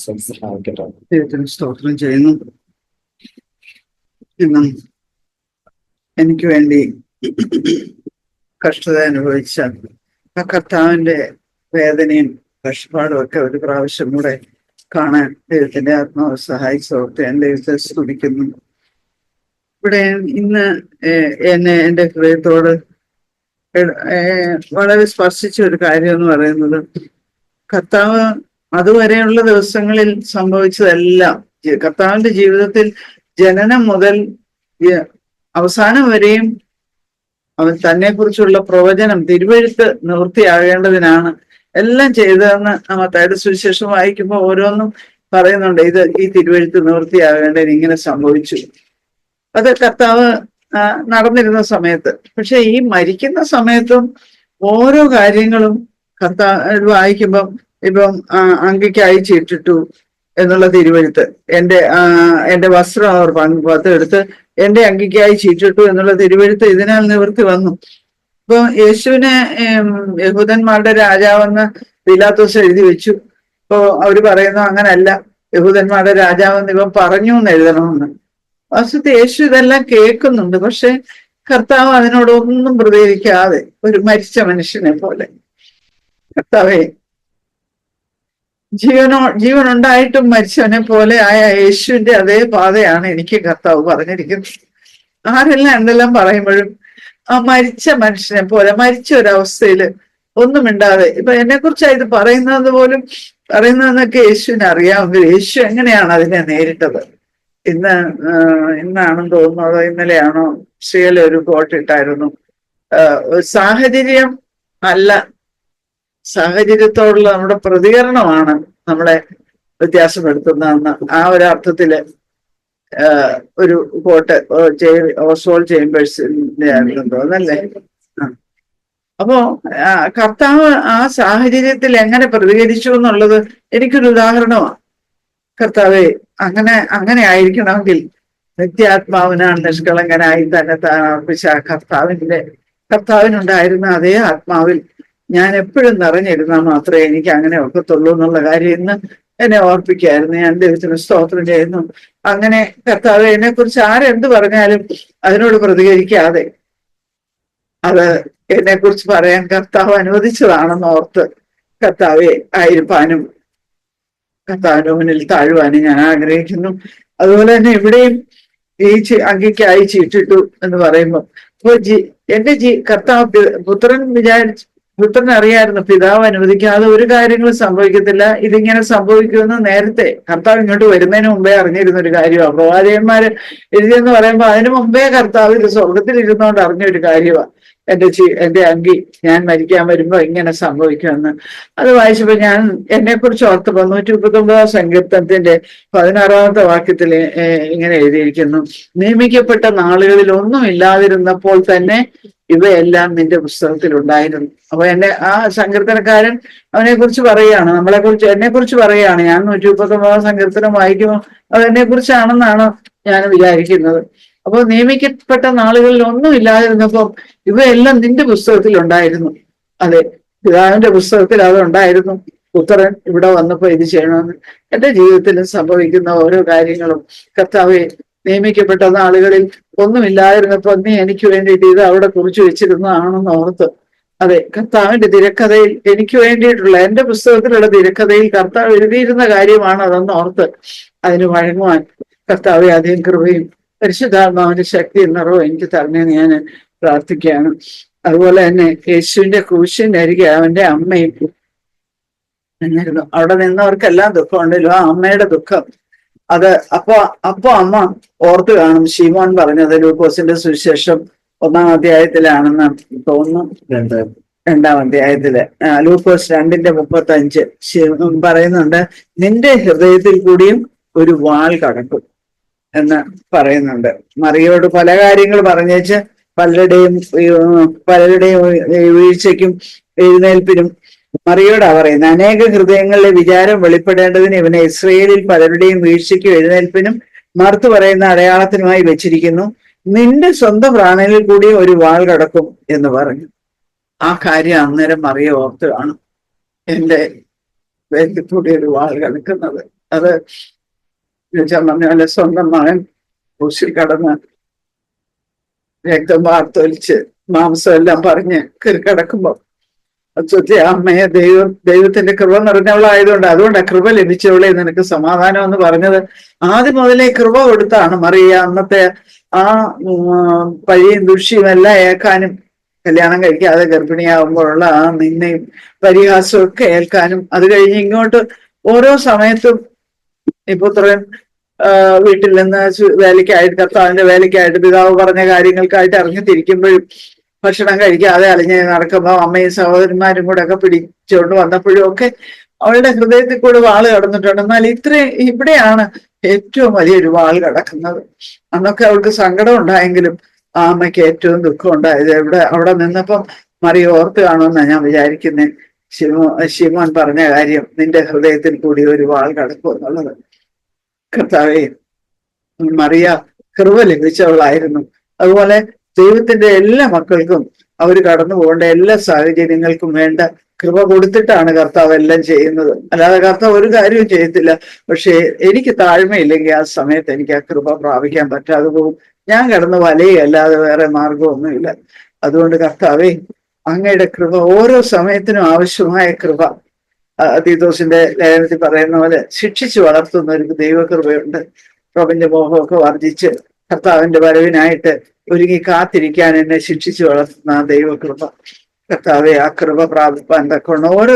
സഹായിക്കട്ടെ. ദൈവത്തിന് സ്തോത്രം ചെയ്യുന്നു. ഇന്നും എനിക്ക് വേണ്ടി കഷ്ടത അനുഭവിച്ച ആ കർത്താവിന്റെ വേദനയും കഷ്ടപ്പാടും ഒക്കെ ഒരു പ്രാവശ്യം കൂടെ കാണാൻ ദൈവത്തിന്റെ ആത്മാവ് സഹായിച്ചോർത്ത് ഞാൻ ദൈവത്തെ സ്തുതിക്കുന്നു. ഇവിടെ ഇന്ന് എന്റെ ഹൃദയത്തോട് വളരെ സ്പർശിച്ച ഒരു കാര്യം എന്ന് പറയുന്നത്, കർത്താവ് അതുവരെയുള്ള ദിവസങ്ങളിൽ സംഭവിച്ചതെല്ലാം, കർത്താവിന്റെ ജീവിതത്തിൽ ജനനം മുതൽ അവസാനം വരെയും അവൻ തന്നെ കുറിച്ചുള്ള പ്രവചനം, തിരുവെഴുത്ത് നിവൃത്തിയാകേണ്ടതിനാണ് എല്ലാം ചെയ്തതെന്ന് മത്തായിയുടെ സുവിശേഷം വായിക്കുമ്പോൾ ഓരോന്നും പറയുന്നുണ്ട്. ഈ തിരുവെഴുത്ത് നിവൃത്തിയാകേണ്ടതിന് ഇങ്ങനെ സംഭവിച്ചു. അത് കർത്താവ് നടന്നിരുന്ന സമയത്ത്. പക്ഷെ ഈ മരിക്കുന്ന സമയത്തും ഓരോ കാര്യങ്ങളും കർത്താവ് വായിക്കുമ്പം, ഇപ്പം അങ്കിക്ക് അയച്ചിട്ടിട്ടു എന്നുള്ള തിരുവെഴുത്ത്, എന്റെ വസ്ത്രം അവർ പത്തെടുത്ത് എന്റെ അങ്കിക്കായി ചീറ്റിട്ടു എന്നുള്ള തിരുവെഴുത്ത് ഇതിനാൽ നിവൃത്തി വന്നു. ഇപ്പൊ യേശുവിനെ യഹൂദന്മാരുടെ രാജാവെന്ന് പീലാത്തോസ് എഴുതി വെച്ചു. ഇപ്പൊ അവര് പറയുന്നു അങ്ങനല്ല, യഹൂദന്മാരുടെ രാജാവെന്ന് ഇവൻ പറഞ്ഞു എന്ന് എഴുതണമെന്ന്. വാസ്തവത്തിൽ യേശു ഇതെല്ലാം കേൾക്കുന്നുണ്ട്. പക്ഷെ കർത്താവ് അതിനോടൊന്നും പ്രതികരിക്കാതെ ഒരു മരിച്ച മനുഷ്യനെ പോലെ, കർത്താവേ ജീവനുണ്ടായിട്ടും മരിച്ചവനെ പോലെ ആയ യേശുവിന്റെ അതേ പാതയാണ് എനിക്ക് കർത്താവ് പറഞ്ഞിരിക്കുന്നത്. ആരെല്ലാം എന്തെല്ലാം പറയുമ്പോഴും ആ മരിച്ച മനുഷ്യനെ പോലെ, മരിച്ച ഒരവസ്ഥയില് ഒന്നും മിണ്ടാതെ, ഇപ്പൊ എന്നെ കുറിച്ചാണ് ഇത് പറയുന്നതെന്നൊക്കെ യേശുവിന് അറിയാമെങ്കിൽ യേശു എങ്ങനെയാണ് അതിനെ നേരിട്ടത്? ഇന്നാണെന്ന് തോന്നുന്നത്, ഇന്നലെയാണോ ശ്രീല ഒരു കോട്ടിട്ടായിരുന്നു, സാഹചര്യം അല്ല, സാഹചര്യത്തോടുള്ള നമ്മുടെ പ്രതികരണമാണ് നമ്മളെ വ്യത്യാസപ്പെടുത്തുന്നതെന്ന് ആ ഒരു അർത്ഥത്തില് ഒരു കോട്ട് ഓസ്വാൾ ചേംബേഴ്സിന്റെ ആണെന്ന് തോന്നല്ലേ. അപ്പോ കർത്താവ് ആ സാഹചര്യത്തിൽ എങ്ങനെ പ്രതികരിച്ചു എന്നുള്ളത് എനിക്കൊരു ഉദാഹരണമാണ്. കർത്താവെ അങ്ങനെ ആയിരിക്കണമെങ്കിൽ നിത്യാത്മാവിനാണ് നിഷ്കളങ്കനായി തന്നെ അർപ്പിച്ച കർത്താവിനുണ്ടായിരുന്ന അതേ ആത്മാവിൽ ഞാൻ എപ്പോഴും നിറഞ്ഞിരുന്നാൽ മാത്രമേ എനിക്ക് അങ്ങനെ ഒക്കത്തുള്ളൂ എന്നുള്ള കാര്യം ഇന്ന് എന്നെ ഓർപ്പിക്കുകയായിരുന്നു. ഞാൻ ദൈവത്തിന് സ്തോത്രം ചെയ്യുന്നു. അങ്ങനെ കർത്താവ് എന്നെ കുറിച്ച് ആരെന്ത് പറഞ്ഞാലും അതിനോട് പ്രതികരിക്കാതെ, അത് എന്നെ കുറിച്ച് പറയാൻ കർത്താവ് അനുവദിച്ചതാണെന്ന് ഓർത്ത് കർത്താവെ ആയിരിക്കാനും കർത്താവിന്റെ മുന്നിൽ താഴുവാനും ഞാൻ ആഗ്രഹിക്കുന്നു. അതുപോലെ തന്നെ ഇവിടെയും ഈ അങ്കിക്ക് അയച്ചിട്ടിട്ടു എന്ന് പറയുമ്പോൾ, ഇപ്പൊ എന്റെ കർത്താവ് പുത്രൻ അറിയായിരുന്നു പിതാവ് അനുവദിക്കാതെ ഒരു കാര്യങ്ങളും സംഭവിക്കത്തില്ല, ഇതിങ്ങനെ സംഭവിക്കുമെന്ന് നേരത്തെ കർത്താവ് ഇങ്ങോട്ട് വരുന്നതിന് മുമ്പേ അറിഞ്ഞിരുന്ന ഒരു കാര്യമാണ്. പ്രവാചകന്മാര് എഴുതിയെന്ന് പറയുമ്പോൾ അതിനു മുമ്പേ കർത്താവ് ഇത് സ്വർഗത്തിൽ ഇരുന്നുകൊണ്ട് അറിഞ്ഞൊരു കാര്യമാണ്. എന്റെ അങ്കി ഞാൻ മരിക്കാൻ വരുമ്പോ ഇങ്ങനെ സംഭവിക്കുമെന്ന്. അത് വായിച്ചപ്പോ ഞാൻ എന്നെക്കുറിച്ച് ഓർത്തപ്പോ 139 സങ്കീർത്തനത്തിന്റെ 16 വാക്യത്തിൽ ഇങ്ങനെ എഴുതിയിരിക്കുന്നു, നിയമിക്കപ്പെട്ട നാളുകളിൽ ഒന്നും ഇല്ലാതിരുന്നപ്പോൾ തന്നെ ഇവയെല്ലാം നിന്റെ പുസ്തകത്തിൽ ഉണ്ടായിരുന്നു. അപ്പൊ ആ സങ്കീർത്തനക്കാരൻ അവനെ കുറിച്ച് പറയുകയാണ്, എന്നെ കുറിച്ച് പറയുകയാണ്. ഞാൻ 139 സങ്കീർത്തനം വായിക്കുമ്പോൾ അത് എന്നെ കുറിച്ചാണെന്നാണ് ഞാൻ വിചാരിക്കുന്നത്. അപ്പോൾ നിയമിക്കപ്പെട്ട നാളുകളിൽ ഒന്നും ഇല്ലാതിരുന്നപ്പോ ഇവയെല്ലാം നിന്റെ പുസ്തകത്തിൽ ഉണ്ടായിരുന്നു. അതെ, പിതാവിന്റെ പുസ്തകത്തിൽ അതുണ്ടായിരുന്നു. പുത്രൻ ഇവിടെ വന്നപ്പോ ഇത് ചെയ്യണമെന്ന്. എന്റെ ജീവിതത്തിൽ സംഭവിക്കുന്ന ഓരോ കാര്യങ്ങളും കർത്താവെ, നിയമിക്കപ്പെട്ട നാളുകളിൽ ഒന്നുമില്ലാതിരുന്നപ്പോ നീ എനിക്ക് വേണ്ടിയിട്ട് ഇത് അവിടെ കുറിച്ച് വെച്ചിരുന്നതാണെന്ന് ഓർത്ത് അതെ, കർത്താവിന്റെ തിരക്കഥയിൽ എനിക്ക് വേണ്ടിയിട്ടുള്ള എന്റെ പുസ്തകത്തിലുള്ള തിരക്കഥയിൽ കർത്താവ് എഴുതിയിരുന്ന കാര്യമാണ് അതെന്ന് ഓർത്ത് അതിന് വഴങ്ങുവാൻ കർത്താവെ അധികം കൃപയും പരിശുദ്ധാത്മാവിന്റെ ശക്തിയും നിറവും എനിക്ക് തരണേന്ന് ഞാൻ പ്രാർത്ഥിക്കുകയാണ്. അതുപോലെ തന്നെ യേശുവിന്റെ ക്രൂശിനരികെ അവന്റെ അമ്മയും നിന്നിരുന്നു. അവിടെ നിന്നവർക്കെല്ലാം ദുഃഖമുണ്ടല്ലോ, ആ അമ്മയുടെ ദുഃഖം അത് അപ്പൊ അമ്മ ഓർത്ത് കാണും ശീമോൻ പറഞ്ഞത് ലൂക്കോസിന്റെ സുവിശേഷം 1-ാം അധ്യായത്തിലാണെന്ന് തോന്നുന്നു, 2-ാം അധ്യായത്തില് ലൂക്കോസ് 2:35 പറയുന്നുണ്ട്, നിന്റെ ഹൃദയത്തിൽ കൂടിയും ഒരു വാൾ കടക്കും എന്ന് പറയുന്നുണ്ട്. മറിയോട് പല കാര്യങ്ങൾ പറഞ്ഞേച്ച് പലരുടെയും വീഴ്ചയ്ക്കും എഴുന്നേൽപ്പിനും മറിയോടാ പറയുന്നത്. അനേക ഹൃദയങ്ങളിലെ വിചാരം വെളിപ്പെടേണ്ടതിന് ഇവനെ ഇസ്രയേലിൽ പലരുടെയും വീഴ്ചയ്ക്കും എഴുന്നേൽപ്പിനും മറുത്തു പറയുന്ന അടയാളത്തിനുമായി വെച്ചിരിക്കുന്നു. നിന്റെ സ്വന്തം പ്രാണനിൽ കൂടി ഒരു വാൾ കടക്കും എന്ന് പറഞ്ഞു. ആ കാര്യം അന്നേരം മറിയ ഓർത്ത് കാണും, എന്റെ വേദിൽ കൂടി ഒരു വാൾ കടക്കുന്നത്. അത് പറഞ്ഞ പോലെ സ്വന്തം മകൻ ക്രൂശിൽ കടന്ന് രക്തം വാർത്തൊലിച്ച് മാംസം എല്ലാം പറഞ്ഞ് കിടക്കുമ്പോ അമ്മയെ ദൈവത്തിന്റെ കൃപ നിറഞ്ഞവളായതുകൊണ്ട് അതുകൊണ്ടാണ് കൃപ ലഭിച്ചവളെ നിനക്ക് സമാധാനം എന്ന് പറഞ്ഞത്. ആദ്യം മുതലേ കൃപ കൊടുത്താണ് മറിയ അന്നത്തെ ആ പഴിയും ദുഷ്യം എല്ലാം ഏൽക്കാനും, കല്യാണം കഴിക്കാതെ ഗർഭിണിയാകുമ്പോഴുള്ള ആ നിന്നയും പരിഹാസവും ഒക്കെ ഏൽക്കാനും, അത് കഴിഞ്ഞ് ഇങ്ങോട്ട് ഓരോ സമയത്തും ഈ പുത്രൻ വീട്ടിൽ നിന്ന് വേലയ്ക്കായിട്ട് കർത്താവിന്റെ വേലയ്ക്കായിട്ട് പിതാവ് പറഞ്ഞ കാര്യങ്ങൾക്കായിട്ട് ഇറങ്ങിത്തിരിക്കുമ്പോഴും ഭക്ഷണം കഴിക്കാതെ അലഞ്ഞ് നടക്കുമ്പോൾ അമ്മയും സഹോദരന്മാരും കൂടെ ഒക്കെ പിടിച്ചുകൊണ്ട് വന്നപ്പോഴും ഒക്കെ അവളുടെ ഹൃദയത്തിൽ കൂടെ വാള് കടന്നിട്ടുണ്ട്. എന്നാൽ ഇവിടെയാണ് ഏറ്റവും വലിയൊരു വാൾ കിടക്കുന്നത്. അന്നൊക്കെ അവൾക്ക് സങ്കടം ഉണ്ടായെങ്കിലും ആ അമ്മയ്ക്ക് ഏറ്റവും ദുഃഖം ഉണ്ടായത് അവിടെ നിന്നപ്പം മറിയ ഓർത്ത് കാണുമെന്നാണ് ഞാൻ വിചാരിക്കുന്നത്. ശിമോൻ പറഞ്ഞ കാര്യം, നിന്റെ ഹൃദയത്തിൽ കൂടി ഒരു വാൾ കടക്കും എന്നുള്ളത്. കർത്താവേ, മറിയ കൃപ ലഭിച്ചവളായിരുന്നു. അതുപോലെ ദൈവത്തിന്റെ എല്ലാ മക്കൾക്കും അവർ കടന്നു പോകേണ്ട എല്ലാ സാഹചര്യങ്ങൾക്കും വേണ്ട കൃപ കൊടുത്തിട്ടാണ് കർത്താവ് എല്ലാം ചെയ്യുന്നത്. അല്ലാതെ കർത്താവ് ഒരു കാര്യവും ചെയ്യത്തില്ല. പക്ഷേ എനിക്ക് താഴ്മയില്ലെങ്കിൽ ആ സമയത്ത് എനിക്ക് ആ കൃപ പ്രാപിക്കാൻ പറ്റാതെ പോകും. ഞാൻ കിടന്ന് വലയല്ലാതെ വേറെ മാർഗമൊന്നുമില്ല. അതുകൊണ്ട് കർത്താവേ, അങ്ങയുടെ കൃപ ഓരോ സമയത്തിനും ആവശ്യമായ കൃപ, തീത്തോസിന്റെ ലേഖനത്തിൽ പറയുന്ന പോലെ ശിക്ഷിച്ചു വളർത്തുന്ന ഒരു ദൈവകൃപയുണ്ട്. പ്രപഞ്ചമോഹമൊക്കെ വർജിച്ച് കർത്താവിന്റെ വരവിനായിട്ട് ഒരുങ്ങി കാത്തിരിക്കാൻ എന്നെ ശിക്ഷിച്ചു വളർത്തുന്ന ആ ദൈവകൃപ, കർത്താവെ ആ കൃപ പ്രാപിപ്പാൻ തക്കവണ്ണം ഓരോ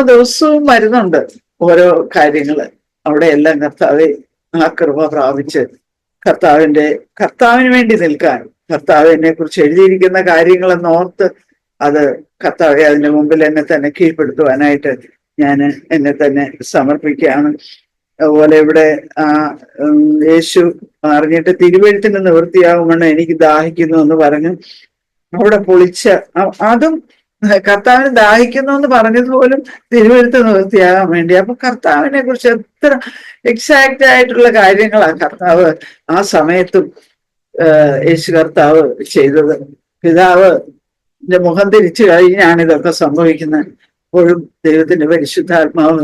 ദിവസവും വരുന്നുണ്ട് ഓരോ കാര്യങ്ങള്. അവിടെയെല്ലാം കർത്താവെ ആ കൃപ പ്രാപിച്ച് കർത്താവിന് വേണ്ടി നിൽക്കാൻ, കർത്താവ് എന്നെ കുറിച്ച് എഴുതിയിരിക്കുന്ന കാര്യങ്ങളെന്ന് ഓർത്ത് അത് കർത്താവെ അതിന്റെ മുമ്പിൽ എന്നെ തന്നെ കീഴ്പ്പെടുത്തുവാനായിട്ട് ഞാൻ എന്നെ തന്നെ സമർപ്പിക്കുകയാണ്. അതുപോലെ ഇവിടെ യേശു അറിഞ്ഞിട്ട് തിരുവെഴുത്തിന് നിവൃത്തിയാകുമെന്ന് എനിക്ക് ദാഹിക്കുന്നു എന്ന് പറഞ്ഞു. അവിടെ അതും കർത്താവിന് ദാഹിക്കുന്നു എന്ന് പറഞ്ഞതുപോലും തിരുവെഴുത്ത് നിവൃത്തിയാകാൻ വേണ്ടി. അപ്പൊ കർത്താവിനെ കുറിച്ച് എത്ര എക്സാക്റ്റ് ആയിട്ടുള്ള കാര്യങ്ങളാണ് കർത്താവ് ആ സമയത്തും യേശു കർത്താവ് ചെയ്തത്. പിതാവ് മുഖം തിരിച്ചു കഴിഞ്ഞാണ് ഇതൊക്കെ സംഭവിക്കുന്നത്. അപ്പോഴും ദൈവത്തിന്റെ പരിശുദ്ധാത്മാവ്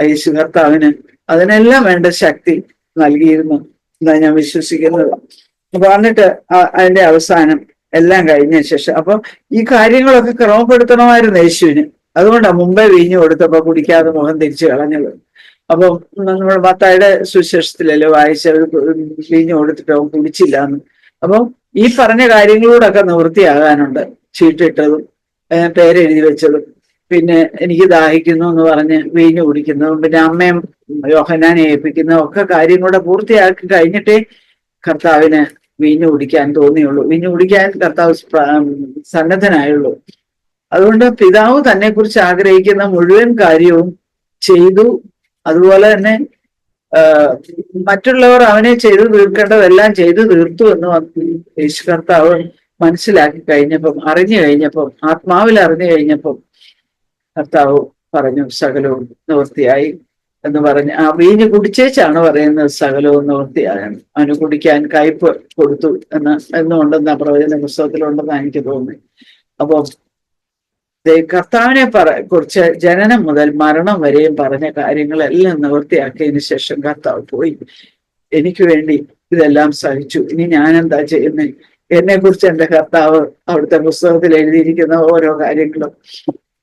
യേശു കർത്താവിന് അതിനെല്ലാം വേണ്ട ശക്തി നൽകിയിരുന്നു എന്നാണ് ഞാൻ വിശ്വസിക്കുന്നത്. അപ്പൊ എന്നിട്ട് അതിന്റെ അവസാനം എല്ലാം കഴിഞ്ഞ ശേഷം അപ്പൊ ഈ കാര്യങ്ങളൊക്കെ ക്രമപ്പെടുത്തണമായിരുന്നു യേശുവിന്. അതുകൊണ്ടാണ് മുമ്പേ വീഞ്ഞു കൊടുത്തപ്പോ കുടിക്കാതെ മുഖം തിരിച്ചു കളഞ്ഞത്. അപ്പം നമ്മൾ മത്തായിയുടെ സുവിശേഷത്തിലല്ലേ വായിച്ചത്, വീഞ്ഞു കൊടുത്തിട്ട് അവൻ കുടിച്ചില്ല എന്ന്. അപ്പം ഈ പറഞ്ഞ കാര്യങ്ങളോടൊക്കെ നിവൃത്തിയാകാനുണ്ട്. ചീട്ടിട്ടതും പേരെഴുതി വെച്ചതും പിന്നെ എനിക്ക് ദാഹിക്കുന്നു എന്ന് പറഞ്ഞ് വീഞ്ഞു കുടിക്കുന്നതും പിന്നെ അമ്മയും യോഹന്നാനെ ഏൽപ്പിക്കുന്നതും ഒക്കെ കാര്യം കൂടെ പൂർത്തിയാക്കി കഴിഞ്ഞിട്ടേ കർത്താവിന് വീഞ്ഞു കുടിക്കാൻ തോന്നിയുള്ളൂ, വീഞ്ഞു കുടിക്കാൻ കർത്താവ് സന്നദ്ധനായുള്ളൂ. അതുകൊണ്ട് പിതാവ് തന്നെ കുറിച്ച് ആഗ്രഹിക്കുന്ന മുഴുവൻ കാര്യവും ചെയ്തു. അതുപോലെ തന്നെ മറ്റുള്ളവർ അവനെ ചെയ്തു തീർക്കേണ്ടതെല്ലാം ചെയ്തു തീർത്തു എന്ന് യേശു കർത്താവ് മനസ്സിലാക്കി കഴിഞ്ഞപ്പം, അറിഞ്ഞു കഴിഞ്ഞപ്പം, ആത്മാവിൽ അറിഞ്ഞു കഴിഞ്ഞപ്പം കർത്താവ് പറഞ്ഞു സകലവും നിവൃത്തിയായി എന്ന് പറഞ്ഞ് ആ വീഞ്ഞ് കുടിച്ചേച്ചാണ് പറയുന്നത് സകലവും നിവൃത്തിയായാണ്. അവന് കുടിക്കാൻ കയ്പ് കൊടുത്തു എന്നുണ്ടെന്ന പ്രവചന പുസ്തകത്തിലുണ്ടെന്നാണ് എനിക്ക് തോന്നി. അപ്പോൾ കർത്താവിനെ കുറിച്ച് ജനനം മുതൽ മരണം വരെയും പറഞ്ഞ കാര്യങ്ങളെല്ലാം നിവൃത്തിയാക്കിയതിന് ശേഷം കർത്താവ് പോയി. എനിക്ക് വേണ്ടി ഇതെല്ലാം സഹിച്ചു, ഇനി ഞാൻ എന്താ ചെയ്യുന്നത്? എന്നെ കുറിച്ച് എന്റെ കർത്താവ് അവിടുത്തെ പുസ്തകത്തിൽ എഴുതിയിരിക്കുന്ന ഓരോ കാര്യങ്ങളും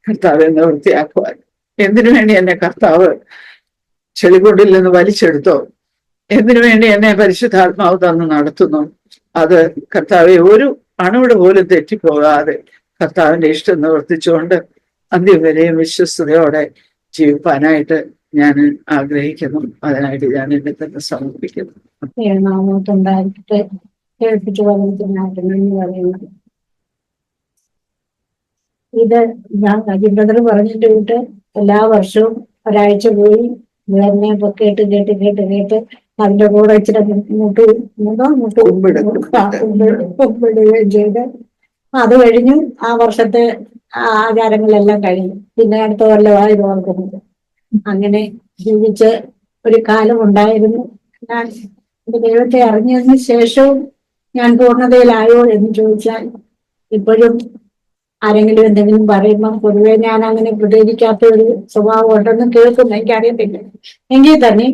കർത്താവ് നിവൃത്തിയാക്കുവാൻ. എന്തിനു വേണ്ടി എന്നെ കർത്താവ് ചെളികൊണ്ടിൽ നിന്ന് വലിച്ചെടുത്തോ, എന്തിനു വേണ്ടി എന്നെ പരിശുദ്ധാത്മാവ് തന്ന് നടത്തുന്നു, അത് കർത്താവെ ഒരു അണുവിടെ പോലും തെറ്റിപ്പോകാതെ കർത്താവിന്റെ ഇഷ്ടം നിവർത്തിച്ചുകൊണ്ട് അന്ത്യം വരെയും വിശ്വസ്തയോടെ ജീവിപ്പാനായിട്ട് ഞാൻ ആഗ്രഹിക്കുന്നു. അതിനായിട്ട് ഞാൻ എന്നെ തന്നെ സമർപ്പിക്കുന്നു. നാമോട്ടുണ്ടായിട്ട് കേൾപ്പിച്ചു പറഞ്ഞതിനായിട്ട് നന്ദി പറയുന്നത്. ഇത് ഞാൻ ബ്രദർ പറഞ്ഞിട്ട് വിട്ട് എല്ലാ വർഷവും ഒരാഴ്ച പോയി ഇവരെന്നെ ഇപ്പൊ കേട്ട് കേട്ട് കേട്ട് കേട്ട് അതിന്റെ കൂടെ ഇച്ചിരി കുമ്പിടുകയും ചെയ്ത് അത് കഴിഞ്ഞു. ആ വർഷത്തെ ആചാരങ്ങളെല്ലാം കഴിഞ്ഞു. പിന്നെ അടുത്ത കൊല്ലമായി ഓർക്കുന്നത്. അങ്ങനെ ജീവിച്ച് ഒരു കാലം ഉണ്ടായിരുന്നു. ഞാൻ ദൈവത്തെ അറിഞ്ഞതിന് ശേഷവും ഞാൻ പൂർണ്ണതയിലായോ എന്ന് ചോദിച്ചാൽ ഇപ്പോഴും ആരെങ്കിലും എന്തെങ്കിലും പറയുമ്പോൾ പൊതുവെ ഞാൻ അങ്ങനെ പ്രതികരിക്കാത്ത ഒരു സ്വഭാവം ഉണ്ടെന്ന് കേൾക്കുന്നു. എനിക്കറിയത്തില്ല. എങ്കിൽ തന്നെ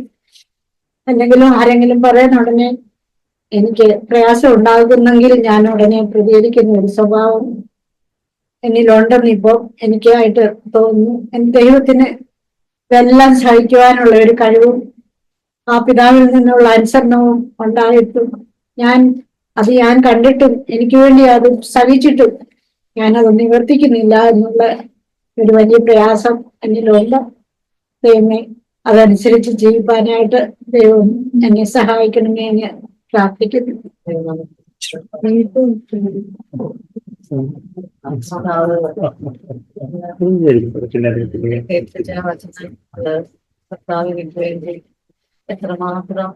എന്തെങ്കിലും ആരെങ്കിലും പറയുന്ന ഉടനെ എനിക്ക് പ്രയാസം ഉണ്ടാകുന്നെങ്കിൽ ഞാൻ ഉടനെ പ്രതികരിക്കുന്ന ഒരു സ്വഭാവം എന്നിലുണ്ടെന്ന് ഇപ്പോൾ എനിക്കായിട്ട് തോന്നുന്നു. ദൈവത്തിന് ഇതെല്ലാം സഹിക്കുവാനുള്ള ഒരു കഴിവും ആ പിതാവിൽ നിന്നുള്ള അനുസരണവും ഉണ്ടായിട്ടും ഞാൻ കണ്ടിട്ടും എനിക്ക് വേണ്ടി അത് സഹിച്ചിട്ടും ഞാനത് നിവർത്തിക്കുന്നില്ല എന്നുള്ള ഒരു വലിയ പ്രയാസം എന്നിലുണ്ട്. ദൈവമേ അതനുസരിച്ച് ജീവിക്കാനായിട്ട് ദൈവം എന്നെ സഹായിക്കണമേ എന്ന് പ്രാർത്ഥിക്കുന്നു. കർത്താവിന് വേണ്ടി എത്രമാത്രം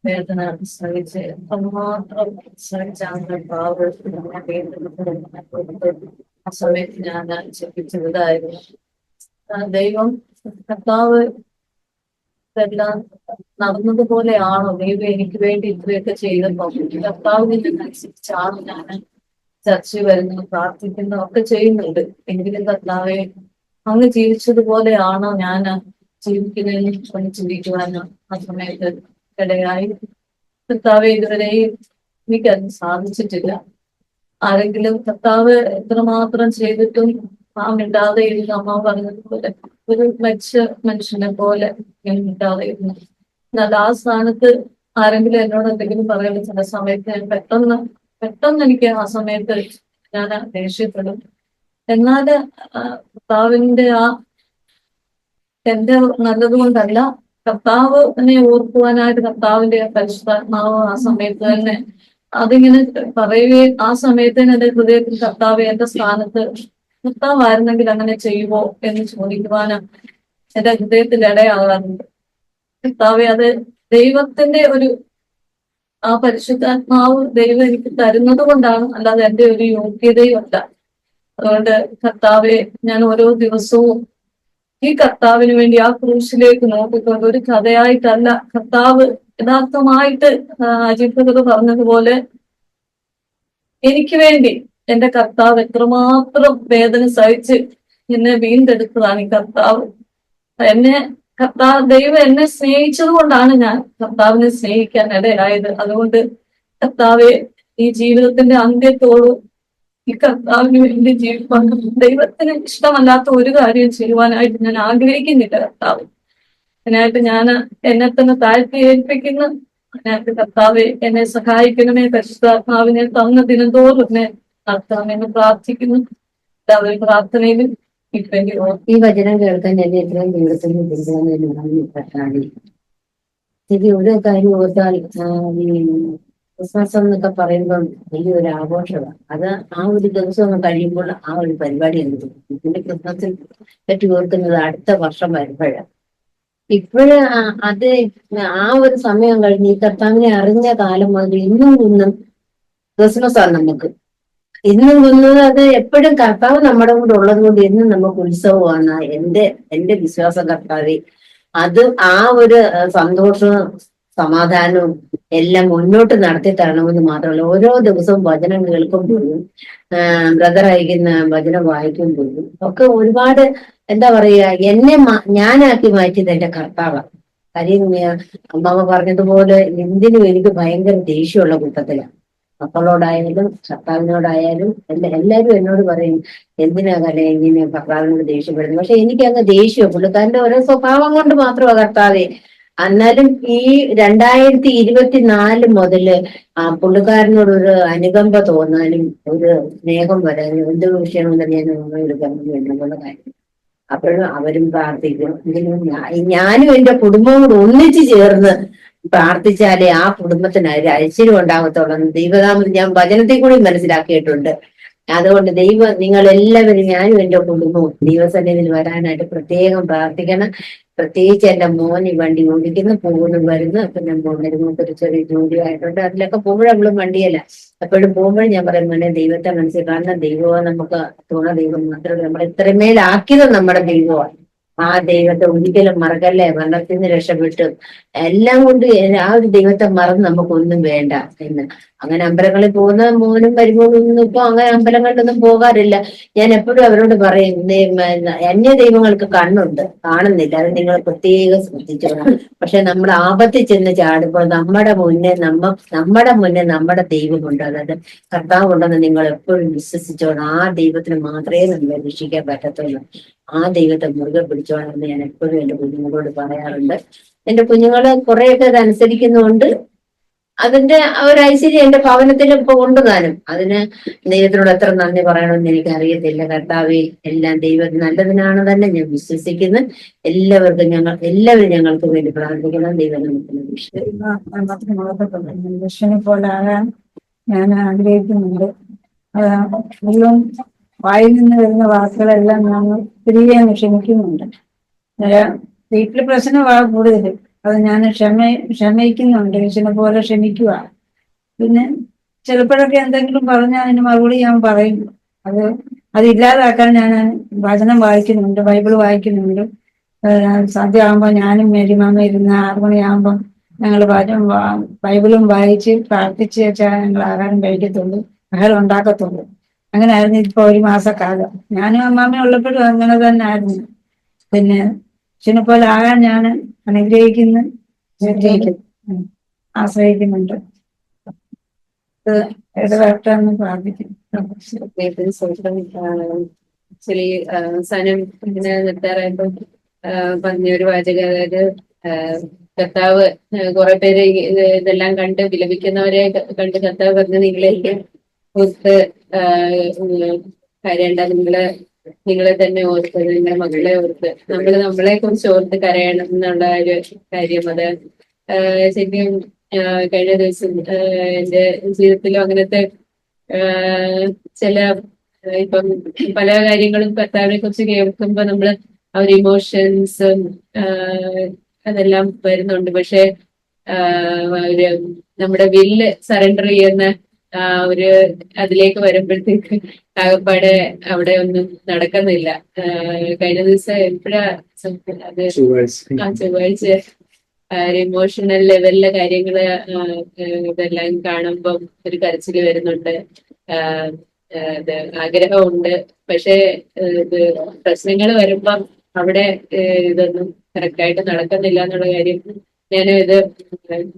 വേദന സഹിച്ച് എത്രമാത്രം സഹിച്ചാണ് കർത്താവ് ആ സമയത്ത് ഞാൻ ചിന്തിച്ചതായിരുന്നു. ദൈവം കർത്താവ് ഇതെല്ലാം നടന്നതുപോലെയാണോ ദൈവം എനിക്ക് വേണ്ടി ഇത്രയൊക്കെ ചെയ്തപ്പോ കർത്താവിനനുസരിച്ചാണ് ഞാൻ ചർച്ച വരുന്നു, പ്രാർത്ഥിക്കുന്നു, ഒക്കെ ചെയ്യുന്നുണ്ട്. എങ്കിലും കർത്താവെ അങ്ങ് ജീവിച്ചതുപോലെയാണോ ഞാൻ ജീവിക്കുന്നതിന് ചിന്തിക്കുവാനോ ആ സമയത്ത് ഇടയായി. കർത്താവ് ഇതുവരെയും എനിക്കത് സാധിച്ചിട്ടില്ല. ആരെങ്കിലും കർത്താവ് എത്രമാത്രം ചെയ്തിട്ടും ആ മിണ്ടാതെ ഇരുന്ന് അമ്മ പറഞ്ഞതുപോലെ ഒരു മനുഷ്യനെ പോലെ ഞാൻ മിണ്ടാതെ ഇരുന്നു. എന്നാൽ ആ സ്ഥാനത്ത് ആരെങ്കിലും എന്നോട് എന്തെങ്കിലും പറയുന്ന ചില സമയത്ത് ഞാൻ പെട്ടെന്ന് എനിക്ക് ആ സമയത്ത് ഞാൻ ദേഷ്യപ്പെടും. എന്നാൽ കർത്താവിന്റെ എന്റെ നല്ലതുകൊണ്ടല്ല, കർത്താവ് എന്നെ ഓർക്കുവാനായിട്ട് കർത്താവിന്റെ പരിശുദ്ധാത്മാവ് ആ സമയത്ത് തന്നെ അതിങ്ങനെ പറയുകയും ആ സമയത്ത് തന്നെ എന്റെ ഹൃദയത്തിൽ കർത്താവ് എന്റെ സ്ഥാനത്ത് കർത്താവായിരുന്നെങ്കിൽ അങ്ങനെ ചെയ്യുമോ എന്ന് ചോദിക്കുവാനും എന്റെ ഹൃദയത്തിൽ ഇടയാകാറുണ്ട്. കർത്താവെ അത് ദൈവത്തിന്റെ ആ പരിശുദ്ധാത്മാവ് ദൈവം എനിക്ക് തരുന്നത് കൊണ്ടാണ്, അല്ലാതെ എന്റെ ഒരു യോഗ്യതയും അല്ല. അതുകൊണ്ട് കർത്താവെ ഞാൻ ഓരോ ദിവസവും ഈ കർത്താവിന് വേണ്ടി ആ ക്രൂശിലേക്ക് നോക്കിക്കൊണ്ട് ഒരു കഥയായിട്ടല്ല, കർത്താവ് യഥാർത്ഥമായിട്ട് അജിത് പറഞ്ഞതുപോലെ എനിക്ക് വേണ്ടി എന്റെ കർത്താവ് എത്രമാത്രം വേദന സഹിച്ച് എന്നെ വീണ്ടെടുത്തതാണ് ഈ കർത്താവ്. ദൈവം എന്നെ സ്നേഹിച്ചത് കൊണ്ടാണ് ഞാൻ കർത്താവിനെ സ്നേഹിക്കാൻ ഇടയായത്. അതുകൊണ്ട് കർത്താവെ ഈ ജീവിതത്തിന്റെ അന്ത്യത്തോടും ഈ കർത്താവിന് വേണ്ടി ജീവിക്കാൻ ദൈവത്തിന് ഇഷ്ടമല്ലാത്ത ഒരു കാര്യം ചെയ്യുവാനായിട്ട് ഞാൻ ആഗ്രഹിക്കുന്നില്ല. കർത്താവ് അതിനായിട്ട് ഞാൻ എന്നെ തന്നെ താഴ്ത്തി ഏൽപ്പിക്കുന്നു. അതിനായിട്ട് കർത്താവെ എന്നെ സഹായിക്കണമേ. പരിശുദ്ധാത്മാവിനെ തന്ന ദിനംതോറും എന്നെ നടത്താമെന്ന് പ്രാർത്ഥിക്കുന്നു. എല്ലാവരും പ്രാർത്ഥനയിലും ഈ വചനം കേൾക്കാൻ എന്നെ എത്രയും ദൈവത്തിന് ശരി. ഒരു കാര്യം ഓർത്താൽ ഈ ക്രിസ്മസ് എന്നൊക്കെ പറയുമ്പം വലിയൊരു ആഘോഷമാണ്. അത് ആ ഒരു ദിവസം ഒന്ന് കഴിയുമ്പോൾ ആ ഒരു പരിപാടി എന്ത് പിന്നെ ക്രിസ്മസിൽ പറ്റി ഓർക്കുന്നത് അടുത്ത വർഷം വരുമ്പോഴാണ്. ഇപ്പോഴ് അത് ആ ഒരു സമയം കഴിഞ്ഞ് ഈ കർത്താവിനെ അറിഞ്ഞ കാലം മുതൽ ഇന്നും ക്രിസ്മസ് ആണ് നമുക്ക്. ഇന്നും കുന്നത് അത് എപ്പോഴും കർത്താവ് നമ്മുടെ കൂടെ ഉള്ളത് കൊണ്ട് എന്നും നമുക്ക് ഉത്സവമാണ്. എന്റെ വിശ്വാസം കർത്താവെ അത് ആ ഒരു സന്തോഷവും സമാധാനവും എല്ലാം മുന്നോട്ട് നടത്തി തരണമെന്ന് മാത്രമല്ല, ഓരോ ദിവസവും വചനം കേൾക്കുമ്പോഴും ബ്രദർ അയക്കുന്ന വചനം വായിക്കുമ്പോഴും ഒക്കെ ഒരുപാട് എന്താ പറയുക, എന്നെ ഞാനാക്കി മാറ്റിയത് എന്റെ കർത്താവാണ്. കാര്യം അമ്മാമ്മ പറഞ്ഞതുപോലെ എന്തിനും എനിക്ക് ഭയങ്കര ദേഷ്യമുള്ള കൂട്ടത്തിലാണ്. മക്കളോടായാലും ഭർത്താവിനോടായാലും എല്ലാവരും എന്നോട് പറയും എന്തിനാ കല ഇങ്ങനെ ഭർത്താവിനോട് ദേഷ്യപ്പെടുന്നത്. പക്ഷെ എനിക്ക് അങ്ങ് ദേഷ്യം പുള്ളിക്കാരന്റെ ഓരോ സ്വഭാവം കൊണ്ട് മാത്രമാണ് കർത്താവെ. എന്നാലും ഈ 2024 മുതല് പുള്ളിക്കാരനോട് ഒരു അനുകമ്പ തോന്നാനും ഒരു സ്നേഹം വരാനും എന്ത് വിഷയം കൊണ്ട് ഞാൻ എടുക്കാൻ വേണ്ടിയുള്ള കാര്യം. അപ്പോഴും അവരും പ്രാർത്ഥിക്കും. ഇതിനും ഞാനും എന്റെ കുടുംബവും കൂടെ ഒന്നിച്ചു ചേർന്ന് പ്രാർത്ഥിച്ചാലേ ആ കുടുംബത്തിന് ഒരു ഐശ്വര്യം ഉണ്ടാകത്തുള്ളൂ. ദൈവനാമം ഞാൻ വചനത്തിൽ കൂടി മനസ്സിലാക്കിയിട്ടുണ്ട്. അതുകൊണ്ട് നിങ്ങൾ എല്ലാവരും, ഞാനും എന്റെ കുടുംബവും ദൈവസന്നിധിയിൽ വരാനായിട്ട് പ്രത്യേകം പ്രാർത്ഥിക്കണം. പ്രത്യേകിച്ച് എന്റെ മോൻ ഈ വണ്ടി ഓടിക്കുന്നു, പോകുന്നു, വരുന്നു. അപ്പൊ ഞാൻ പോകുന്നതിന് ഒരു ചെറിയ ജോലി ആയിട്ടുണ്ട്. അതിലൊക്കെ പോകുമ്പോഴും അവളും വണ്ടിയല്ല. എപ്പോഴും പോകുമ്പോഴും ഞാൻ പറയും, മോനെ ദൈവത്തെ മനസ്സിൽ കാണുന്ന ദൈവമാണ് നമുക്ക് തുണ. ദൈവം മാത്രമേ നമ്മളെ ഇത്രമേലാക്കിയത് നമ്മുടെ ദൈവമാണ്. ആ ദൈവത്തെ ഒരിക്കലും മറക്കല്ലേ. മരണത്തിൽ നിന്ന് രക്ഷപ്പെട്ടു എല്ലാം കൊണ്ട് ആ ഒരു ദൈവത്തെ മറന്ന് നമുക്കൊന്നും വേണ്ട എന്ന്. അങ്ങനെ അമ്പലങ്ങളിൽ പോകുന്ന മോനും മരുമോനും ഇപ്പൊ അങ്ങനെ അമ്പലങ്ങളിലൊന്നും പോകാറില്ല. ഞാൻ എപ്പോഴും അവരോട് പറയും, അന്യ ദൈവങ്ങൾക്ക് കണ്ണുണ്ട്, കാണുന്നില്ല, അത് നിങ്ങൾ പ്രത്യേകം ശ്രദ്ധിച്ചോളാം. പക്ഷെ നമ്മൾ ആപത്തിൽ ചെന്ന് ചാടുമ്പോൾ നമ്മുടെ മുന്നേ നമ്മുടെ ദൈവമുണ്ട്, അതായത് കർത്താവുണ്ടെന്ന് നിങ്ങൾ എപ്പോഴും വിശ്വസിച്ചോളാം. ആ ദൈവത്തിന് മാത്രമേ നമ്മളെ രക്ഷിക്കാൻ പറ്റത്തുള്ളൂ. ആ ദൈവത്തെ മുറുകെ പിടിച്ചോളാമെന്ന് ഞാൻ എപ്പോഴും എന്റെ കുഞ്ഞുങ്ങളോട് പറയാറുണ്ട്. എന്റെ കുഞ്ഞുങ്ങള് കുറെയൊക്കെ അത് അനുസരിക്കുന്നുണ്ട്. അതിന്റെ ഒരു ഐശ്വര്യം എന്റെ ഭവനത്തിൽ ഇപ്പൊ കൊണ്ടുതാനും. അതിന് ദൈവത്തിനോട് എത്ര നന്ദി പറയണമെന്ന് എനിക്ക് അറിയത്തില്ല. കർത്താവെ, എല്ലാം ദൈവം നല്ലതിനാണ് തന്നെ ഞാൻ വിശ്വസിക്കുന്നു. എല്ലാവരും ഞങ്ങൾക്ക് വേണ്ടി പ്രാർത്ഥിക്കണം. ദൈവം വിഷനെ പോലാകാൻ ഞാൻ ആഗ്രഹിക്കുന്നുണ്ട്. ദൈവം വായിൽ നിന്ന് വരുന്ന വാക്കുകളെല്ലാം ഞാൻ തിരികെ ക്ഷമിക്കുന്നുണ്ട്. വീട്ടില് പ്രശ്നമാണ് കൂടുതൽ. അത് ഞാൻ ക്ഷമിക്കുന്നുണ്ട്. ഈശ്വരനെ പോലെ ക്ഷമിക്കുക. പിന്നെ ചിലപ്പോഴൊക്കെ എന്തെങ്കിലും പറഞ്ഞാൽ അതിന് മറുപടി ഞാൻ പറയും. അതില്ലാതാക്കാൻ ഞാൻ വചനം വായിക്കുന്നുണ്ട്, ബൈബിള് വായിക്കുന്നുണ്ട്. സന്ധ്യ ആകുമ്പോൾ ഞാനും മേരിമാമ ഇരുന്ന് 6 മണിയാകുമ്പോൾ ഞങ്ങൾ ബൈബിളും വായിച്ച് പ്രാർത്ഥിച്ച് വെച്ചാൽ ഞങ്ങൾ ആഹാരം കഴിക്കത്തുള്ളൂ, ആഹാരം ഉണ്ടാക്കത്തുള്ളൂ. അങ്ങനെ ആയിരുന്നു ഇപ്പൊ 1 മാസക്കാലം. ഞാനും അമ്മാമ്മയും ഉള്ളപ്പോഴും അങ്ങനെ തന്നെ ആയിരുന്നു. പിന്നെ അച്ഛനെ പോലെ ആകാൻ ഞാൻ ആശ്രയിക്കുന്നുണ്ട്. ഇടവരട്ടെന്ന് പ്രാർത്ഥിക്കും. ആക്ച്വലി അവസാനം ഇങ്ങനെ നിർത്താറായപ്പോ പറഞ്ഞ ഒരു വാചകം, അതായത് കർത്താവ് കുറെ പേര് ഇതെല്ലാം കണ്ട് വിലപിക്കുന്നവരെ കണ്ട് കർത്താവ് പറഞ്ഞ് നിങ്ങളെയൊക്കെ ഓർത്ത് കരയേണ്ട, നിങ്ങളെ തന്നെ ഓർത്ത്, നിങ്ങളുടെ മകളെ ഓർത്ത്, നമ്മളെ കുറിച്ച് ഓർത്ത് കരയണം എന്നുള്ള ഒരു കാര്യം. അത് ശരിക്കും കഴിഞ്ഞ ദിവസം എന്റെ ജീവിതത്തിലും അങ്ങനത്തെ ചില ഇപ്പം പല കാര്യങ്ങളും കർത്താവിനെ കുറിച്ച് കേൾക്കുമ്പോ നമ്മള് ആ ഒരു ഇമോഷൻസും അതെല്ലാം വരുന്നുണ്ട്. പക്ഷെ ഒരു നമ്മുടെ വില്ല് സറണ്ടർ ചെയ്യുന്ന ഒരു അതിലേക്ക് വരുമ്പോഴത്തേക്ക് ആകപ്പാടെ അവിടെ ഒന്നും നടക്കുന്നില്ല. കഴിഞ്ഞ ദിവസം എപ്പോഴാ അത് ചൊവ്വാഴ്ച ഒരു ഇമോഷണൽ ലെവലിലെ കാര്യങ്ങള് ഇതെല്ലാം കാണുമ്പം ഒരു കരച്ചില് വരുന്നുണ്ട്. ആഗ്രഹമുണ്ട്. പക്ഷെ ഇത് പ്രശ്നങ്ങൾ വരുമ്പം അവിടെ ഇതൊന്നും കറക്റ്റായിട്ട് നടക്കുന്നില്ല എന്നുള്ള കാര്യം ഇത്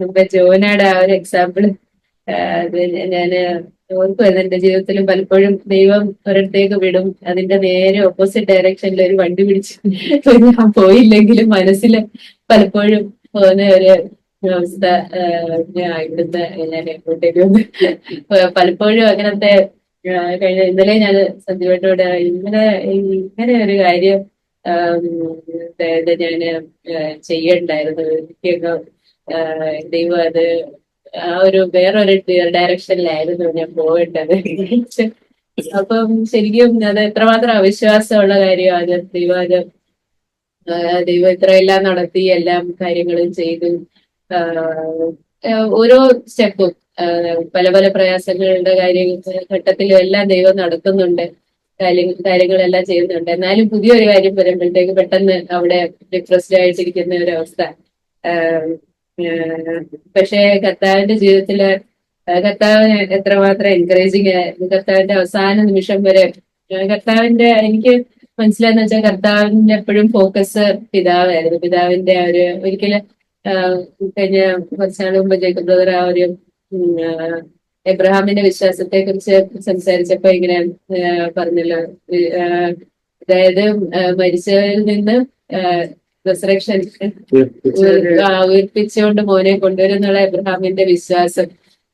മുമ്പ് ജോനാട് ആ ഒരു എക്സാമ്പിള് അത് ഞാന് ഓർക്കുമായിരുന്നു. എന്റെ ജീവിതത്തിലും പലപ്പോഴും ദൈവം ഒരിടത്തേക്ക് വിടും, അതിന്റെ നേരെ ഓപ്പോസിറ്റ് ഡയറക്ഷനിൽ ഒരു വണ്ടി പിടിച്ച് ഞാൻ പോയില്ലെങ്കിലും മനസ്സിൽ പലപ്പോഴും പോകുന്ന ഒരു അവസ്ഥ ഇവിടുന്ന് ഞാൻ എങ്ങോട്ടേക്ക് വന്ന് പലപ്പോഴും അങ്ങനത്തെ ഇന്നലെ ഞാൻ സന്ധ്യയോട്ടോട് ഇങ്ങനെ ഒരു കാര്യം ഞാന് ചെയ്യണ്ടായിരുന്നു. എനിക്കൊക്കെ ദൈവം അത് ആ ഒരു വേറൊരു ഡയറക്ഷനിലായിരുന്നു ഞാൻ പോകേണ്ടത്. അപ്പം ശരിക്കും അത് എത്രമാത്രം അവിശ്വാസമുള്ള കാര്യമാണ്. ദൈവം ഇത്രയെല്ലാം നടത്തി, എല്ലാം കാര്യങ്ങളും ചെയ്തു. ഓരോ സ്റ്റെപ്പും പല പല പ്രയാസങ്ങളുടെ ഘട്ടത്തിലും എല്ലാം ദൈവം നടത്തുന്നുണ്ട്, കാര്യങ്ങളെല്ലാം ചെയ്യുന്നുണ്ട്. എന്നാലും പുതിയൊരു കാര്യം വരുമ്പോഴത്തേക്ക് പെട്ടെന്ന് അവിടെ ഡിപ്രസ്ഡ് ആയിട്ടിരിക്കുന്ന ഒരു അവസ്ഥ. പക്ഷെ കർത്താവിന്റെ ജീവിതത്തില് കർത്താവിന് എത്രമാത്രം എൻകറേജിങ് ആയിരുന്നു. കർത്താവിന്റെ അവസാന നിമിഷം വരെ കർത്താവിന്റെ എനിക്ക് മനസ്സിലായെന്ന് വെച്ചാൽ കർത്താവിന്റെ എപ്പോഴും ഫോക്കസ് പിതാവായിരുന്നു. പിതാവിന്റെ ഒരിക്കലും കഴിഞ്ഞ കുറച്ചാൾ മുമ്പ് ജേക്കബ് ബ്രദർ ആ ഒരു എബ്രഹാമിന്റെ വിശ്വാസത്തെ കുറിച്ച് സംസാരിച്ചപ്പോ ഇങ്ങനെ പറഞ്ഞല്ലോ, അതായത് മരിച്ചവരിൽ നിന്ന് റിസറക്ഷൻ ഉയർപ്പിച്ചുകൊണ്ട് മോനെ കൊണ്ടുവരും എന്നുള്ള എബ്രഹാമിന്റെ വിശ്വാസം.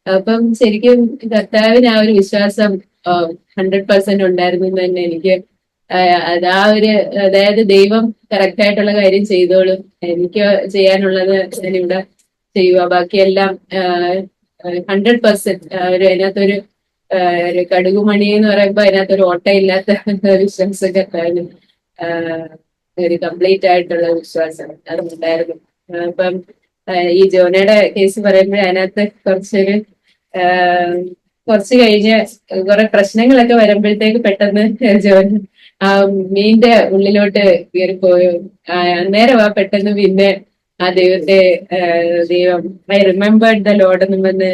അപ്പം ശരിക്കും കർത്താവിന് ആ ഒരു വിശ്വാസം 100% ഉണ്ടായിരുന്നു എന്ന് തന്നെ എനിക്ക് അത് ആ ഒരു, അതായത് ദൈവം കറക്റ്റ് ആയിട്ടുള്ള കാര്യം ചെയ്തോളും, എനിക്ക് ചെയ്യാനുള്ളത് ഞാനിവിടെ ചെയ്യുക, ബാക്കിയെല്ലാം 100% ഒരു അതിനകത്തൊരു ഒരു കടുകുമണി എന്ന് പറയുമ്പോ അതിനകത്തൊരു ഓട്ടയില്ലാത്ത വിശ്വാസം കർത്താവിന് ഒരു കംപ്ലീറ്റ് ആയിട്ടുള്ള വിശ്വാസം അതുണ്ടായിരുന്നു. അപ്പം ഈ ജോനയുടെ കേസ് പറയുമ്പോൾ അതിനകത്ത് കുറച്ച് കഴിഞ്ഞ് കുറെ പ്രശ്നങ്ങളൊക്കെ വരുമ്പോഴത്തേക്ക് പെട്ടെന്ന് ജോൻ ആ മീന്റെ ഉള്ളിലോട്ട് കയറിപ്പോയോ, അന്നേരം ആ പെട്ടെന്ന് പിന്നെ ആ ദൈവത്തെ ദൈവം ഐ റിമെമ്പേർഡ് ദ ലോർഡ് എന്ന് പറഞ്ഞ്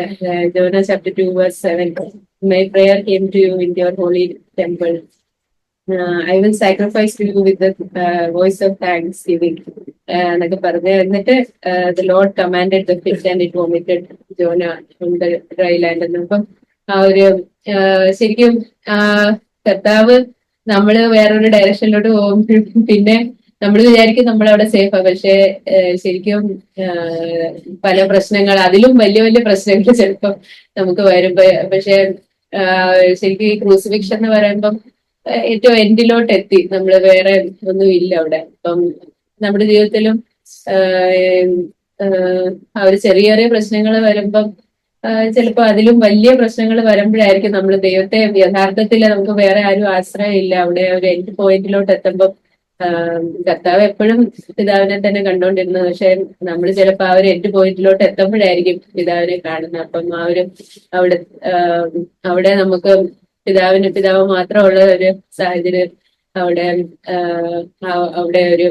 Jonah chapter 2:7 my prayer came to you in your holy temple, I will sacrifice to you with the voice of thanksgiving എന്നൊക്കെ പറഞ്ഞ് എന്നിട്ട് the Lord commanded the fish and it vomited Jonah on the dry land എന്ന്. അപ്പം ആ ഒരു ശരിക്കും കർത്താവ് നമ്മള് വേറൊരു ഡയറക്ഷനിലോട്ട് പോകുമ്പോഴും പിന്നെ നമ്മൾ വിചാരിക്കും നമ്മളവിടെ സേഫാ, പക്ഷെ ശരിക്കും പല പ്രശ്നങ്ങൾ, അതിലും വലിയ വലിയ പ്രശ്നങ്ങൾ ചിലപ്പം നമുക്ക് വരും. പക്ഷെ ശരിക്കും ഈ ക്രൂസിഫിക്ഷൻ എന്ന് പറയുമ്പം ഏറ്റവും എൻഡിലോട്ട് എത്തി, നമ്മൾ വേറെ ഒന്നും ഇല്ല അവിടെ. അപ്പം നമ്മുടെ ജീവിതത്തിലും ആ ഒരു ചെറിയ ചെറിയ പ്രശ്നങ്ങൾ വരുമ്പം ചിലപ്പോ അതിലും വലിയ പ്രശ്നങ്ങൾ വരുമ്പോഴായിരിക്കും നമ്മൾ ദൈവത്തെ യഥാർത്ഥത്തിൽ നമുക്ക് വേറെ ആരും ആശ്രയം ഇല്ല. അവിടെ ഒരു എൻഡ് പോയിന്റിലോട്ട് എത്തുമ്പം കർത്താവ് എപ്പോഴും പിതാവിനെ തന്നെ കണ്ടുകൊണ്ടിരുന്നത്, പക്ഷെ നമ്മൾ ചിലപ്പോ ആ ഒരു എൻഡ് പോയിന്റിലോട്ട് എത്തുമ്പോഴായിരിക്കും പിതാവിനെ കാണുന്നത്. അപ്പം ആ ഒരു അവിടെ നമുക്ക് പിതാവ് മാത്രമുള്ള ഒരു സാഹചര്യം, അവിടെ ഒരു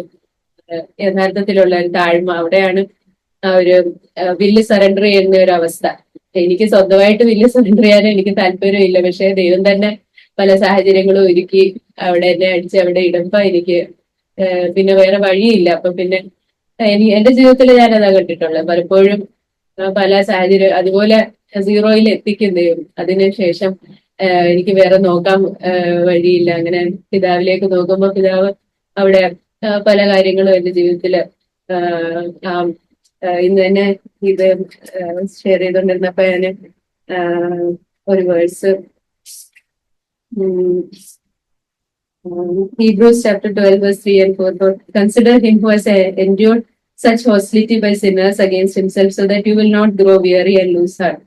യഥാർത്ഥത്തിലുള്ള ഒരു താഴ്മ, അവിടെയാണ് ആ ഒരു വില്ല് സറണ്ടർ ചെയ്യുന്ന ഒരു അവസ്ഥ. എനിക്ക് സ്വന്തമായിട്ട് വില്ല് സറണ്ടർ ചെയ്യാനും എനിക്ക് താല്പര്യമില്ല, പക്ഷെ ദൈവം തന്നെ പല സാഹചര്യങ്ങളും ഒരുക്കി അവിടെ എന്നെ അടിച്ച് അവിടെ ഇടുമ്പോ എനിക്ക് പിന്നെ വേറെ വഴിയില്ല. അപ്പൊ പിന്നെ എന്റെ ജീവിതത്തിൽ ഞാനതാ കണ്ടിട്ടുള്ളത് പലപ്പോഴും. പല സാഹചര്യം അതുപോലെ സീറോയിൽ എത്തിക്കും ദൈവം, അതിനുശേഷം എനിക്ക് വേറെ നോക്കാൻ വഴിയില്ല. അങ്ങനെ പിതാവിലേക്ക് നോക്കുമ്പോൾ പിതാവ് അവിടെ പല കാര്യങ്ങളും എന്റെ ജീവിതത്തില് ഇന്ന് തന്നെ ഇത് ഷെയർ ചെയ്തോണ്ടിരുന്നപ്പോ ഞാന് ഒരു verse Hebrews chapter 12:3-4, consider him who has endured such hostility by sinners against himself, so that you will not grow weary and lose heart.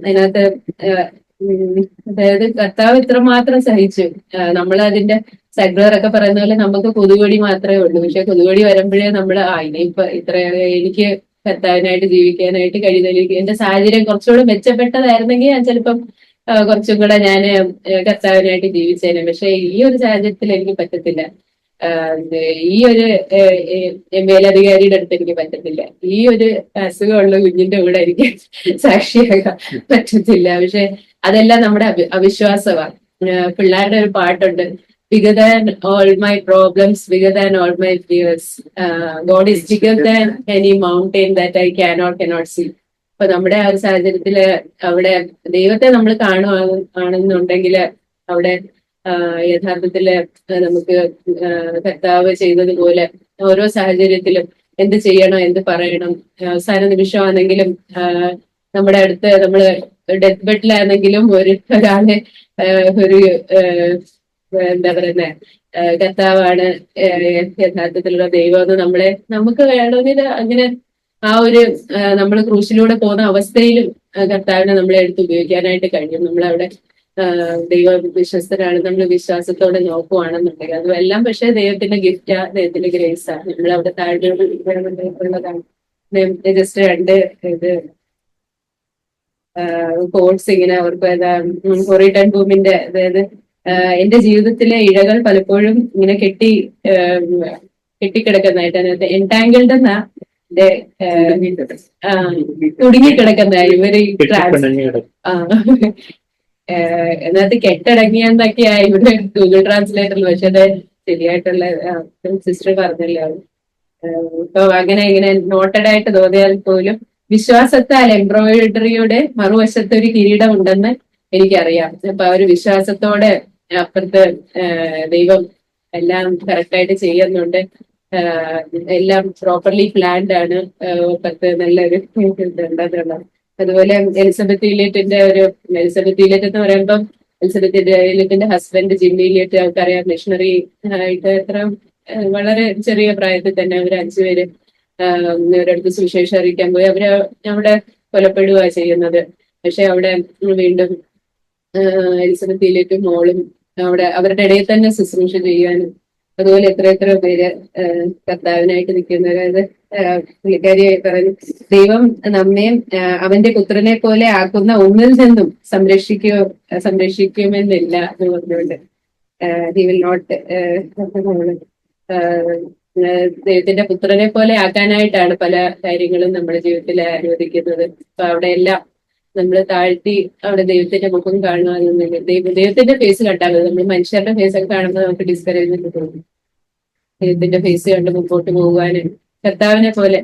അതിനകത്ത് അതായത് കർത്താവ് ഇത്രമാത്രം സഹിച്ചു. നമ്മൾ അതിന്റെ സഗ്ലറൊക്കെ പറയുന്ന പോലെ നമുക്ക് കൊതുകടി മാത്രമേ ഉള്ളൂ, പക്ഷെ കൊതുകടി വരുമ്പോഴേ നമ്മൾ ഇനിയിപ്പൊ ഇത്ര എനിക്ക് കർത്താവിനായിട്ട് ജീവിക്കാനായിട്ട് കഴിയുന്നില്ല. എന്റെ സാഹചര്യം കുറച്ചുകൂടെ മെച്ചപ്പെട്ടതായിരുന്നെങ്കിൽ ഞാൻ ചിലപ്പം കുറച്ചും കൂടെ ഞാൻ കർത്താവിനായിട്ട് ജീവിച്ചേനെ. പക്ഷെ ഈ ഒരു സാഹചര്യത്തിൽ എനിക്ക് പറ്റത്തില്ല. ഈ ഒരു മേലധികാരിയുടെ അടുത്ത് എനിക്ക് പറ്റത്തില്ല. ഈ ഒരു അസുഖമുള്ള കുഞ്ഞിന്റെ കൂടെ എനിക്ക് സാക്ഷിയാകാൻ പറ്റത്തില്ല. പക്ഷെ അതെല്ലാം നമ്മുടെ അവിശ്വാസമാണ്. പിള്ളേരുടെ ഒരു പാട്ടുണ്ട്, bigger than all my problems, bigger than all my fears, God is bigger than any mountain that I cannot see. അപ്പൊ നമ്മുടെ ആ ഒരു സാഹചര്യത്തില് അവിടെ ദൈവത്തെ നമ്മൾ കാണുന്നുണ്ടെങ്കിൽ അവിടെ യഥാർത്ഥത്തില് നമുക്ക് കർത്താവ് ചെയ്തതുപോലെ ഓരോ സാഹചര്യത്തിലും എന്ത് ചെയ്യണം, എന്ത് പറയണം, അവസാന നിമിഷമാണെങ്കിലും നമ്മുടെ അടുത്ത് നമ്മള് ഡെത്ത് ബെഡിലാണെങ്കിലും ഒരാളെ ഒരു എന്താ പറയുന്ന കർത്താവാണ് യഥാർത്ഥത്തിലുള്ള ദൈവം എന്ന് നമുക്ക് വേണമെങ്കിൽ അങ്ങനെ ആ ഒരു നമ്മൾ ക്രൂശിലൂടെ പോകുന്ന അവസ്ഥയിലും കർത്താവിനെ നമ്മളെ എടുത്ത് ഉപയോഗിക്കാനായിട്ട് കഴിയും. നമ്മളവിടെ ദൈവ വിശ്വസ്തരാണ്, നമ്മൾ വിശ്വാസത്തോടെ നോക്കുവാണെന്നുണ്ടെങ്കിൽ അതുമെല്ലാം പക്ഷെ ദൈവത്തിന്റെ ഗിഫ്റ്റാ, ദൈവത്തിന്റെ ഗ്രേസാ. നമ്മളവിടെ താഴ്ന്നതാണ്. ജസ്റ്റ് രണ്ട് ഇത് കോഡ്സ് ഇങ്ങനെ അവർക്ക് കൊറിയൻ ഭൂമിന്റെ, അതായത് എന്റെ ജീവിതത്തിലെ ഇഴകൾ പലപ്പോഴും ഇങ്ങനെ കെട്ടിക്കിടക്കുന്നതായിട്ട് അതിനകത്ത് എൻടാങ്കിൾഡ് എന്നാ തുടുങ്ങിക്കിടക്കുന്ന ഇവര് അതിനകത്ത് കെട്ടടങ്ങിയെന്നൊക്കെയായി ഇവിടെ ഗൂഗിൾ ട്രാൻസ്ലേറ്ററിൽ, പക്ഷെ അത് ശരിയായിട്ടുള്ള സിസ്റ്റർ പറഞ്ഞല്ലോ. ഇപ്പൊ അങ്ങനെ ഇങ്ങനെ നോട്ടഡ് ആയിട്ട് തോന്നിയാൽ പോലും വിശ്വാസത്താൽ എംബ്രോയിഡറിയുടെ മറുവശത്ത് ഒരു കിരീടം ഉണ്ടെന്ന് എനിക്കറിയാം. അപ്പൊ ആ ഒരു വിശ്വാസത്തോടെ അപ്പുറത്ത് ദൈവം എല്ലാം കറക്റ്റായിട്ട് ചെയ്യുന്നുണ്ട്. എല്ലാം പ്രോപ്പർലി പ്ലാൻഡ് ആണ്. അപ്പുറത്ത് നല്ലൊരു ഇതുണ്ടെന്നുള്ളത്. അതുപോലെ എലിസബത്ത് ഇലിയറ്റിന്റെ എലിസബത്ത് ഇലിയറ്റ് എന്ന് പറയുമ്പം എലിസബത്ത് ഇലിയറ്റിന്റെ ഹസ്ബൻഡ് ജിമ്മി ഇലിയറ്റ് നമുക്കറിയാം, മിഷണറി ആയിട്ട് എത്ര വളരെ ചെറിയ പ്രായത്തിൽ തന്നെ അവർ 5 പേര് ഒരിടത്ത് സുവിശേഷം അറിയിക്കാൻ പോയി. അവര് അവിടെ കൊലപ്പെടുക ചെയ്യുന്നത്. പക്ഷെ അവിടെ വീണ്ടും എലിസബത്ത് ഇലിയറ്റും മോളും അവിടെ അവരുടെ ഇടയിൽ തന്നെ ശുശ്രൂഷ ചെയ്യാനും അതുപോലെ എത്ര പേര് കർത്താവിനായിട്ട് നിൽക്കുന്ന, അതായത് പുള്ളിക്കാരിയായി പറഞ്ഞു, ദൈവം നമ്മെ അവന്റെ പുത്രനെ പോലെ ആക്കുന്ന ഒന്നിൽ നിന്നും സംരക്ഷിക്കുമെന്നില്ല എന്ന് പറഞ്ഞുകൊണ്ട് ഹി വിൽ നോട്ട് ദൈവത്തിന്റെ പുത്രനെ പോലെ ആക്കാനായിട്ടാണ് പല കാര്യങ്ങളും നമ്മുടെ ജീവിതത്തിൽ അനുവദിക്കുന്നത്. അപ്പൊ അവിടെ എല്ലാം നമ്മൾ താഴ്ത്തി അവിടെ ദൈവത്തിന്റെ മുഖം കാണുവാനൊന്നുമില്ല. ദൈവത്തിന്റെ ഫേസ് കണ്ടാൽ മതി. നമ്മൾ മനുഷ്യരുടെ ഫേസ് ഒക്കെ കാണുമ്പോൾ നമുക്ക് ഡിസ്കറേജ്മെന്റ് തോന്നും. ദൈവത്തിന്റെ ഫേസ് കണ്ട് മുമ്പോട്ട് പോകുവാനും കർത്താവിനെ പോലെ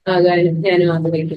ആകാനും ഞാനും ആഗ്രഹിക്കും.